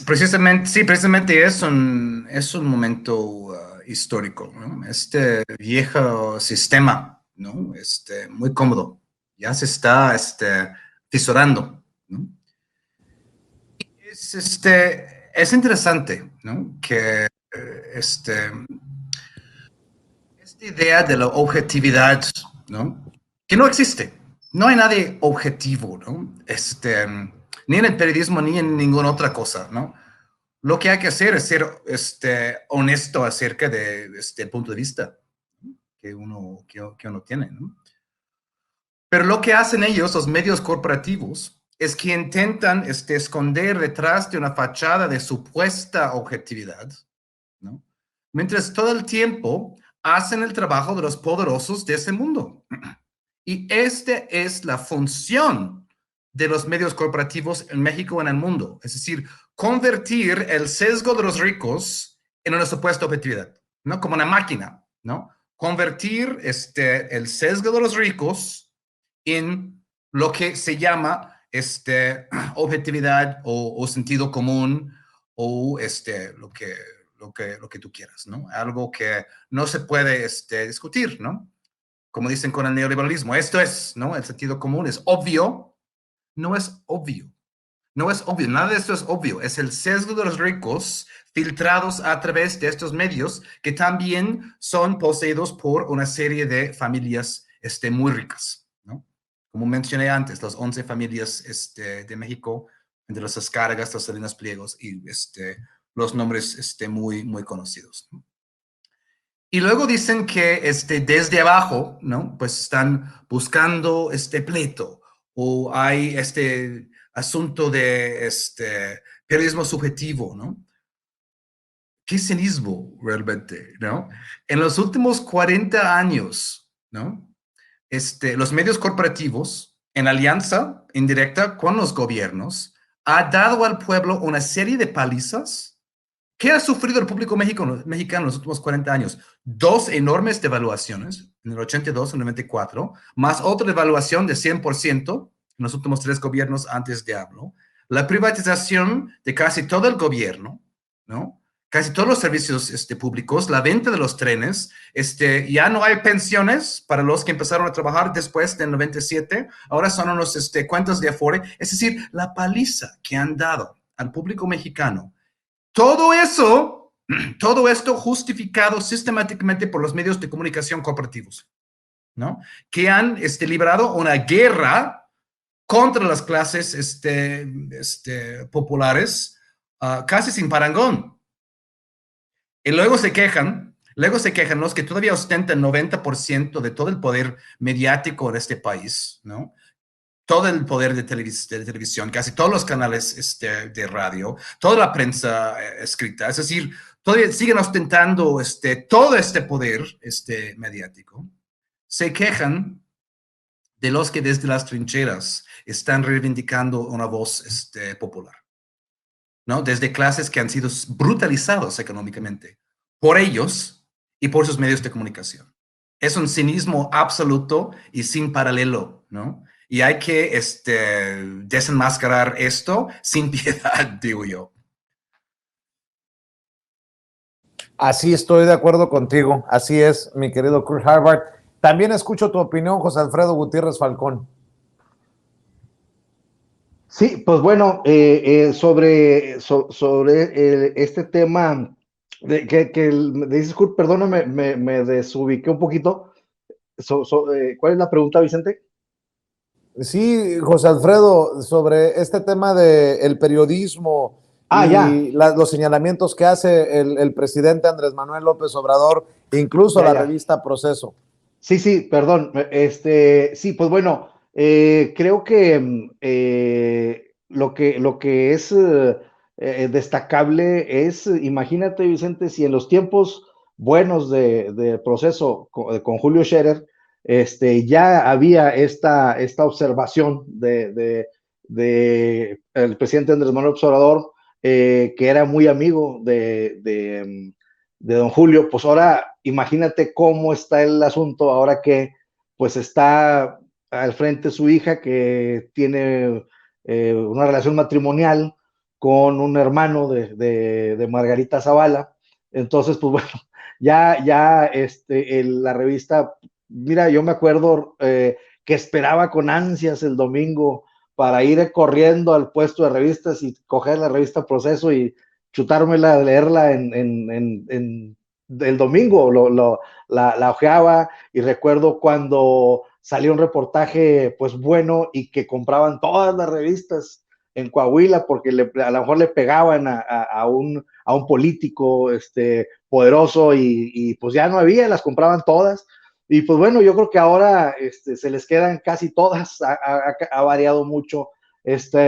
Speaker 2: Precisamente es un momento histórico, ¿no? Este viejo sistema, ¿no? Muy cómodo, ya se está fisurando, ¿no? Es interesante, ¿no? Que esta idea de la objetividad, ¿no? Que no existe, no hay nadie objetivo, ¿no? Ni en el periodismo ni en ninguna otra cosa, ¿no? Lo que hay que hacer es ser honesto acerca de este punto de vista que uno tiene, ¿no? Pero lo que hacen ellos, los medios corporativos, es que intentan esconder detrás de una fachada de supuesta objetividad, ¿no? Mientras todo el tiempo hacen el trabajo de los poderosos de ese mundo. Y esta es la función de los medios corporativos en México y en el mundo. Es decir, convertir el sesgo de los ricos en una supuesta objetividad, ¿no? Como una máquina, ¿no? Convertir el sesgo de los ricos en lo que se llama objetividad o sentido común o lo que tú quieras, ¿no? Algo que no se puede discutir, ¿no? Como dicen con el neoliberalismo, esto es, ¿no? El sentido común es obvio. No es obvio. No es obvio. Nada de esto es obvio. Es el sesgo de los ricos filtrados a través de estos medios que también son poseídos por una serie de familias muy ricas, ¿no? Como mencioné antes, las 11 familias de México, entre las Escárragas, las Salinas Pliegos y los nombres muy, muy conocidos, ¿no? Y luego dicen que desde abajo, ¿no? Pues están buscando pleito, o hay asunto de periodismo subjetivo, ¿no? ¿Qué cinismo realmente, no? En los últimos 40 años, ¿no? Los medios corporativos, en alianza indirecta con los gobiernos, ha dado al pueblo una serie de palizas que ha sufrido el público mexicano en los últimos 40 años. Dos enormes devaluaciones, en el 82 y el 94, más otra devaluación de 100% en los últimos 3 gobiernos antes de AMLO. La privatización de casi todo el gobierno, ¿no? Casi todos los servicios públicos, la venta de los trenes, ya no hay pensiones para los que empezaron a trabajar después del 97, ahora son unos cuentas de Afore, es decir, la paliza que han dado al público mexicano. Todo eso, todo esto justificado sistemáticamente por los medios de comunicación corporativos, ¿no? Que han librado una guerra contra las clases populares casi sin parangón. Y luego se quejan los que todavía ostentan 90% de todo el poder mediático en este país, ¿no? Todo el poder de televisión, casi todos los canales de radio, toda la prensa escrita, es decir, todavía siguen ostentando todo este poder mediático. Se quejan de los que desde las trincheras están reivindicando una voz popular, ¿no? Desde clases que han sido brutalizados económicamente por ellos y por sus medios de comunicación. Es un cinismo absoluto y sin paralelo, ¿no? Y hay que desenmascarar esto sin piedad, digo yo.
Speaker 1: Así estoy de acuerdo contigo. Así es, mi querido Kurt Harvard. También escucho tu opinión, José Alfredo Gutiérrez Falcón.
Speaker 4: Sí, pues bueno, sobre este tema que dices, Kurt, perdóname, me desubiqué un poquito. ¿Cuál es la pregunta, Vicente?
Speaker 1: Sí, José Alfredo, sobre este tema del periodismo y los señalamientos que hace el presidente Andrés Manuel López Obrador, incluso la revista Proceso.
Speaker 4: Sí, perdón. Sí, pues bueno, creo que lo que es destacable es, imagínate, Vicente, si en los tiempos buenos de Proceso con Julio Scherer, ya había esta observación de el presidente Andrés Manuel López Obrador, que era muy amigo de don Julio. Pues ahora imagínate cómo está el asunto ahora que pues está al frente su hija, que tiene una relación matrimonial con un hermano de Margarita Zavala. Entonces, pues bueno, ya la revista, mira, yo me acuerdo que esperaba con ansias el domingo para ir corriendo al puesto de revistas y coger la revista Proceso y chutármela, leerla el domingo, la ojeaba, y recuerdo cuando salió un reportaje pues bueno y que compraban todas las revistas en Coahuila porque a lo mejor le pegaban a un político poderoso y pues ya no había, las compraban todas. Y pues bueno, yo creo que ahora se les quedan casi todas, ha variado mucho esta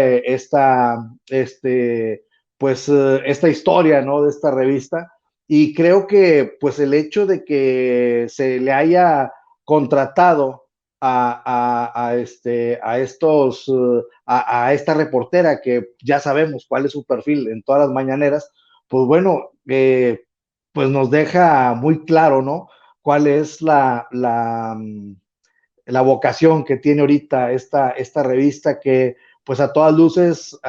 Speaker 4: historia, ¿no? De esta revista. Y creo que pues el hecho de que se le haya contratado a esta reportera, que ya sabemos cuál es su perfil en todas las mañaneras, pues bueno, pues nos deja muy claro, ¿no? Cuál es la vocación que tiene ahorita esta revista, que pues a todas luces,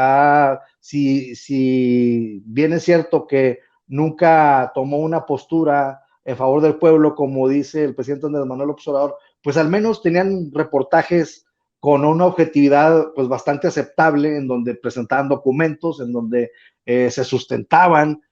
Speaker 4: si bien es cierto que nunca tomó una postura en favor del pueblo, como dice el presidente Andrés Manuel López Obrador, pues al menos tenían reportajes con una objetividad pues bastante aceptable, en donde presentaban documentos, en donde se sustentaban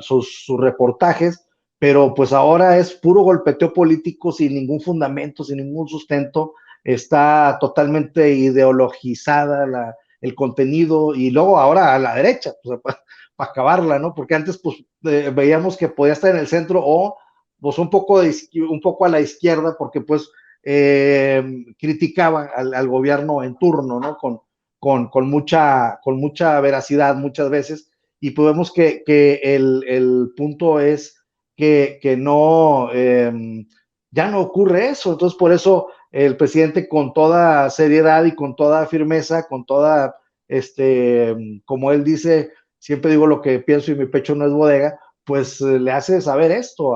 Speaker 4: sus reportajes, pero pues ahora es puro golpeteo político sin ningún fundamento, sin ningún sustento. Está totalmente ideologizada el contenido, y luego ahora a la derecha, pues, para acabarla, ¿no? Porque antes pues veíamos que podía estar en el centro o pues un poco a la izquierda, porque pues criticaba al gobierno en turno, ¿no? Con con mucha veracidad muchas veces, y podemos que el punto es que no, ya no ocurre eso. Entonces, por eso el presidente, con toda seriedad y con toda firmeza, con toda, como él dice, siempre digo lo que pienso y mi pecho no es bodega, pues le hace saber esto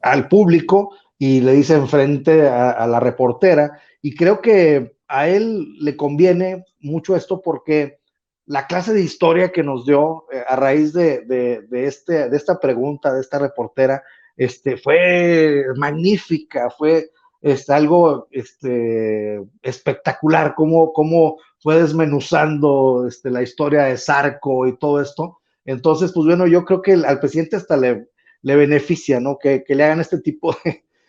Speaker 4: al público, y le dice enfrente a la reportera, y creo que a él le conviene mucho esto, porque la clase de historia que nos dio a raíz de esta pregunta de esta reportera fue magnífica, fue algo espectacular, cómo fue desmenuzando la historia de Zarco y todo esto. Entonces, pues bueno, yo creo que al presidente hasta le beneficia, ¿no? Que le hagan este tipo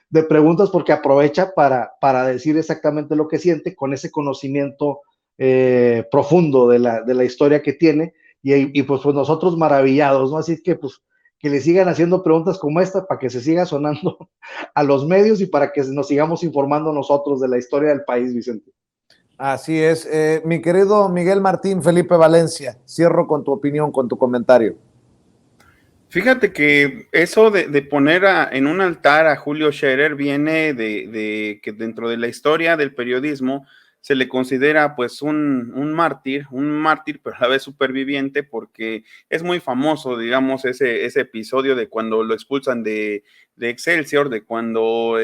Speaker 4: de preguntas, porque aprovecha para decir exactamente lo que siente, con ese conocimiento profundo de la historia que tiene, y pues nosotros maravillados, ¿no? Así que pues que le sigan haciendo preguntas como esta, para que se siga sonando a los medios y para que nos sigamos informando nosotros de la historia del país, Vicente.
Speaker 1: Así es. Mi querido Miguel Martín Felipe Valencia, cierro con tu opinión, con tu comentario.
Speaker 5: Fíjate que eso de poner en un altar a Julio Scherer viene de que dentro de la historia del periodismo se le considera pues un mártir, pero a la vez superviviente, porque es muy famoso, digamos, ese episodio de cuando lo expulsan de Excelsior, de cuando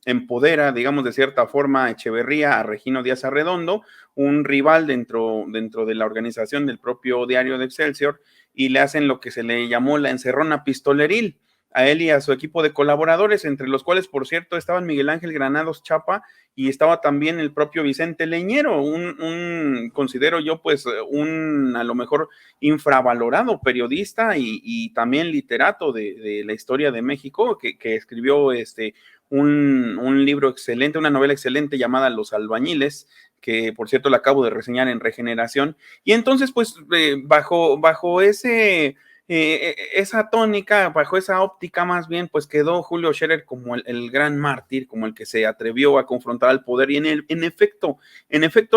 Speaker 5: empodera, digamos, de cierta forma, Echeverría a Regino Díaz Arredondo, un rival dentro de la organización del propio diario de Excelsior, y le hacen lo que se le llamó la encerrona pistoleril a él y a su equipo de colaboradores, entre los cuales, por cierto, estaban Miguel Ángel Granados Chapa, y estaba también el propio Vicente Leñero, considero yo, pues, a lo mejor infravalorado periodista y también literato de la historia de México, que escribió un libro excelente, una novela excelente llamada Los Albañiles, que por cierto la acabo de reseñar en Regeneración. Y entonces, pues, bajo esa tónica, bajo esa óptica más bien, pues quedó Julio Scherer como el gran mártir, como el que se atrevió a confrontar al poder, y en efecto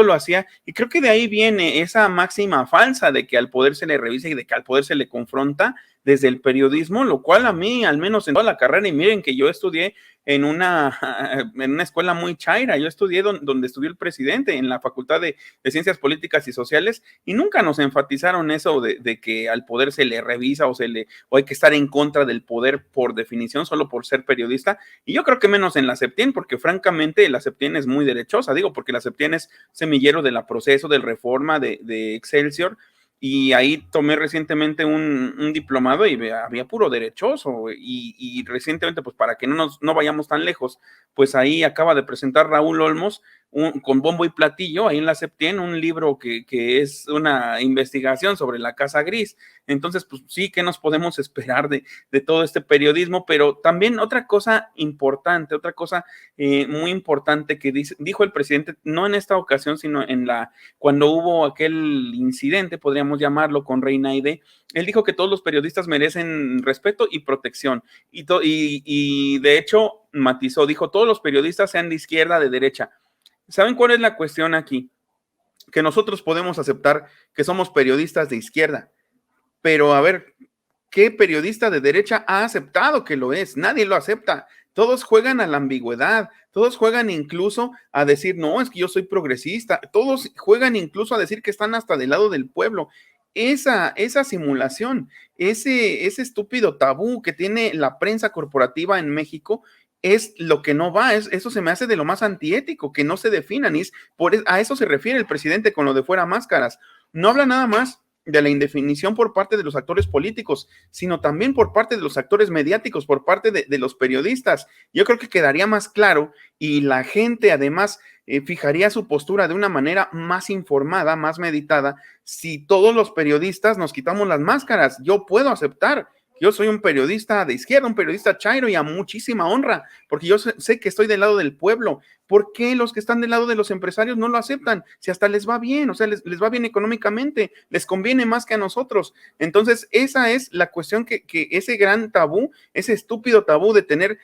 Speaker 5: lo hacía, y creo que de ahí viene esa máxima falsa de que al poder se le revisa y de que al poder se le confronta desde el periodismo, lo cual a mí, al menos en toda la carrera, y miren que yo estudié en una escuela muy chaira, yo estudié donde estudió el presidente, en la Facultad de Ciencias Políticas y Sociales, y nunca nos enfatizaron eso de que al poder se le revisa o hay que estar en contra del poder por definición, solo por ser periodista, y yo creo que menos en la Septien, porque francamente la Septien es muy derechosa, porque la Septien es semillero de la Proceso, del Reforma, de Excelsior, y ahí tomé recientemente un diplomado y había puro derechoso, y recientemente, pues para que no vayamos tan lejos, pues ahí acaba de presentar Raúl Olmos con bombo y platillo, ahí en la Septien, un libro que es una investigación sobre la Casa Gris. Entonces, pues sí, ¿qué nos podemos esperar de todo este periodismo? Pero también otra cosa importante, muy importante que dijo el presidente, no en esta ocasión, sino cuando hubo aquel incidente, podríamos llamarlo, con Reina Aide, él dijo que todos los periodistas merecen respeto y protección, y de hecho matizó, dijo, todos los periodistas, sean de izquierda, de derecha. ¿Saben cuál es la cuestión aquí? Que nosotros podemos aceptar que somos periodistas de izquierda, pero a ver, ¿qué periodista de derecha ha aceptado que lo es? Nadie lo acepta. Todos juegan a la ambigüedad, todos juegan incluso a decir, no, es que yo soy progresista, todos juegan incluso a decir que están hasta del lado del pueblo. Esa simulación, ese estúpido tabú que tiene la prensa corporativa en México, es lo que no va, eso se me hace de lo más antiético, que no se definan, y a eso se refiere el presidente con lo de fuera máscaras. No habla nada más de la indefinición por parte de los actores políticos, sino también por parte de los actores mediáticos, por parte de los periodistas. Yo creo que quedaría más claro, y la gente además fijaría su postura de una manera más informada, más meditada, si todos los periodistas nos quitamos las máscaras. Yo puedo aceptar Yo soy un periodista de izquierda, un periodista chairo y a muchísima honra, porque yo sé que estoy del lado del pueblo. ¿Por qué los que están del lado de los empresarios no lo aceptan? Si hasta les va bien, o sea, les va bien económicamente, les conviene más que a nosotros. Entonces, esa es la cuestión que ese gran tabú, ese estúpido tabú de tener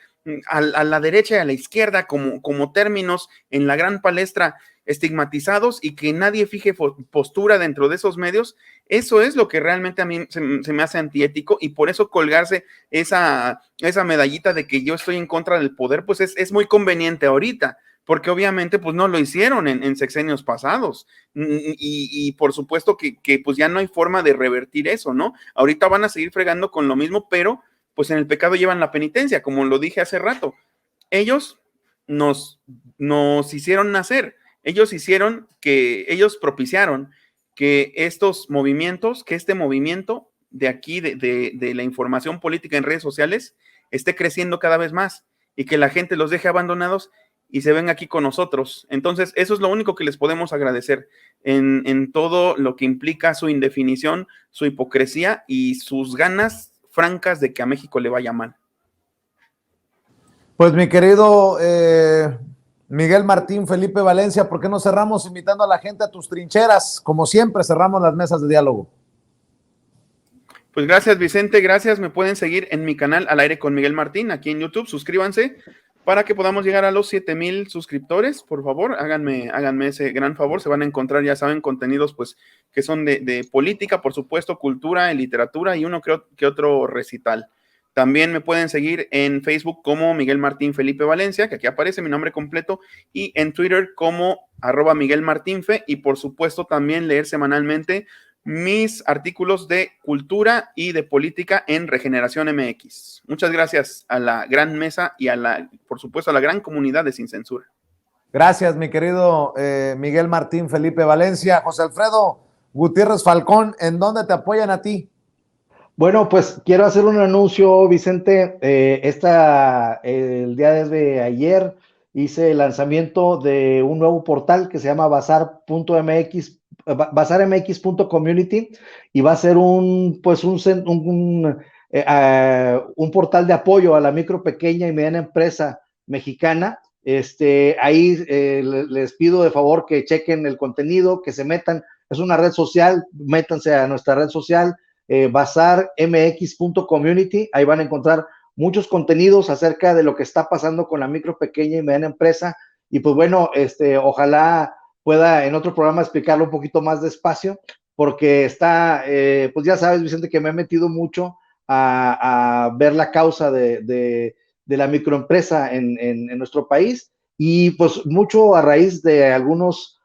Speaker 5: a la derecha y a la izquierda como términos en la gran palestra estigmatizados y que nadie fije postura dentro de esos medios, eso es lo que realmente a mí se me hace antiético, y por eso colgarse esa medallita de que yo estoy en contra del poder, pues es muy conveniente ahorita, porque obviamente pues no lo hicieron en sexenios pasados, y por supuesto que pues ya no hay forma de revertir eso, ¿no? Ahorita van a seguir fregando con lo mismo, pero pues en el pecado llevan la penitencia, como lo dije hace rato. Ellos nos hicieron nacer, ellos propiciaron que estos movimientos, que este movimiento de aquí, de la información política en redes sociales, esté creciendo cada vez más y que la gente los deje abandonados y se venga aquí con nosotros. Entonces, eso es lo único que les podemos agradecer en todo lo que implica su indefinición, su hipocresía y sus ganas francas de que a México le vaya mal.
Speaker 1: Pues mi querido Miguel Martín Felipe Valencia, ¿por qué no cerramos invitando a la gente a tus trincheras? Como siempre, cerramos las mesas de diálogo.
Speaker 5: Pues gracias, Vicente, gracias. Me pueden seguir en mi canal Al Aire con Miguel Martín, aquí en YouTube. Suscríbanse para que podamos llegar a los 7,000 suscriptores. Por favor, háganme ese gran favor. Se van a encontrar, ya saben, contenidos pues que son de política, por supuesto, cultura, literatura y uno que otro recital. También me pueden seguir en Facebook como Miguel Martín Felipe Valencia, que aquí aparece mi nombre completo, y en Twitter como @MiguelMartinfe, y por supuesto también leer semanalmente mis artículos de cultura y de política en Regeneración MX. Muchas gracias a la gran mesa y por supuesto, a la gran comunidad de Sin Censura.
Speaker 1: Gracias, mi querido Miguel Martín Felipe Valencia. José Alfredo Gutiérrez Falcón, ¿en dónde te apoyan a ti?
Speaker 4: Bueno, pues quiero hacer un anuncio, Vicente. El día desde ayer hice el lanzamiento de un nuevo portal que se llama bazarmx.community, y va a ser un portal de apoyo a la micro, pequeña y mediana empresa mexicana. Ahí les pido de favor que chequen el contenido, que se metan. Es una red social, métanse a nuestra red social, bazarmx.community. Ahí van a encontrar muchos contenidos acerca de lo que está pasando con la micro, pequeña y mediana empresa. Y pues bueno, ojalá pueda en otro programa explicarlo un poquito más despacio, porque pues ya sabes, Vicente, que me he metido mucho a ver la causa de la microempresa en nuestro país, y pues mucho a raíz de algunas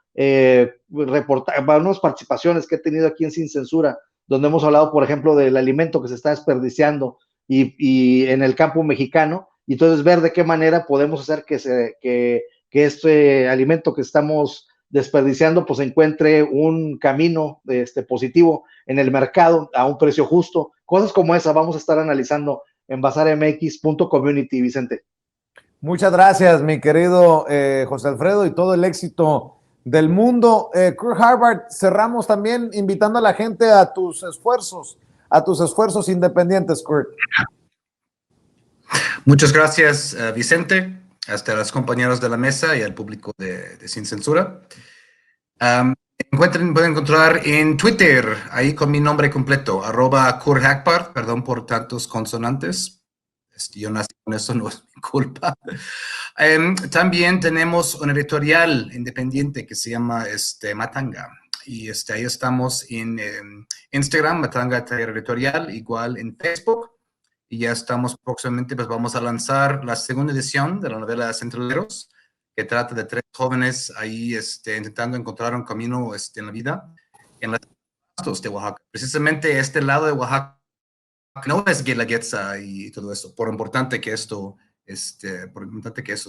Speaker 4: participaciones que he tenido aquí en Sin Censura, donde hemos hablado, por ejemplo, del alimento que se está desperdiciando y en el campo mexicano, y entonces ver de qué manera podemos hacer que este alimento que estamos desperdiciando pues encuentre un camino positivo en el mercado a un precio justo. Cosas como esa vamos a estar analizando en bazarmx.community, Vicente.
Speaker 1: Muchas gracias, mi querido José Alfredo, y todo el éxito del mundo. Kurt Harvard, cerramos también invitando a la gente a tus esfuerzos independientes, Kurt.
Speaker 2: Muchas gracias, Vicente, hasta los compañeros de la mesa y al público de Sin Censura. Pueden encontrar en Twitter, ahí con mi nombre completo, @KurtHackpart, perdón por tantos consonantes. Yo nací con eso, no es mi culpa. También tenemos una editorial independiente que se llama Matanga. Y ahí estamos en Instagram, Matanga Editorial, igual en Facebook. Y ya estamos próximamente, pues vamos a lanzar la segunda edición de la novela Centraleros, que trata de 3 jóvenes ahí intentando encontrar un camino en la vida en los pastos de Oaxaca. Precisamente este lado de Oaxaca no es Guelaguetza y todo eso, por importante que eso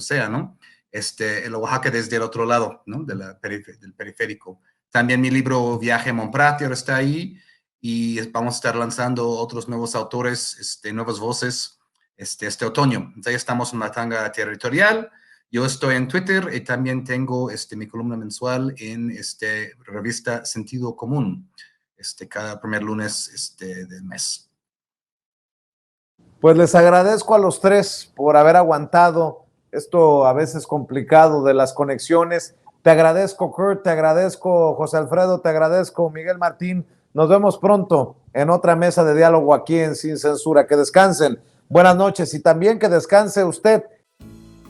Speaker 2: sea, ¿no? El Oaxaca desde el otro lado, ¿no? Del periférico. También mi libro Viaje a Montpratio está ahí, y vamos a estar lanzando otros nuevos autores, nuevas voces, este otoño. Entonces ya estamos en Matanga Territorial. Yo estoy en Twitter y también tengo mi columna mensual en revista Sentido Común, cada primer lunes del mes.
Speaker 1: Pues les agradezco a los tres por haber aguantado esto a veces complicado de las conexiones. Te agradezco, Kurt, te agradezco, José Alfredo, te agradezco, Miguel Martín. Nos vemos pronto en otra mesa de diálogo aquí en Sin Censura. Que descansen. Buenas noches y también que descanse usted.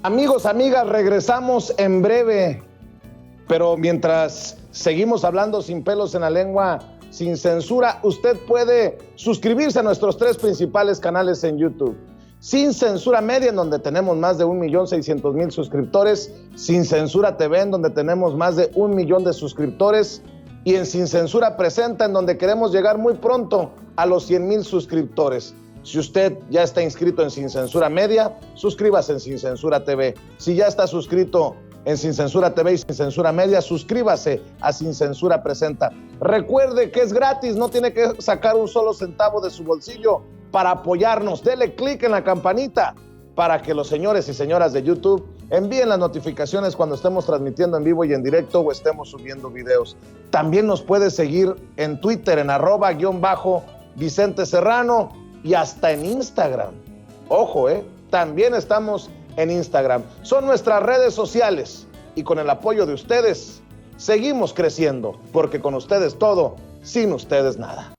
Speaker 1: Amigos, amigas, regresamos en breve, pero mientras seguimos hablando sin pelos en la lengua, sin censura, usted puede suscribirse a nuestros 3 principales canales en YouTube. Sin Censura Media, en donde tenemos más de 1,600,000 suscriptores, Sin Censura TV, en donde tenemos más de 1 millón de suscriptores, y en Sin Censura Presenta, en donde queremos llegar muy pronto a los 100,000 suscriptores. Si usted ya está inscrito en Sin Censura Media, suscríbase en Sin Censura TV. Si ya está suscrito en Sin Censura TV y Sin Censura Media, suscríbase a Sin Censura Presenta. Recuerde que es gratis, no tiene que sacar un solo centavo de su bolsillo para apoyarnos. Dele clic en la campanita para que los señores y señoras de YouTube envíen las notificaciones cuando estemos transmitiendo en vivo y en directo o estemos subiendo videos. También nos puede seguir en Twitter en @_Vicente Serrano y hasta en Instagram. Ojo, también estamos en Instagram. Son nuestras redes sociales y con el apoyo de ustedes seguimos creciendo, porque con ustedes todo, sin ustedes nada.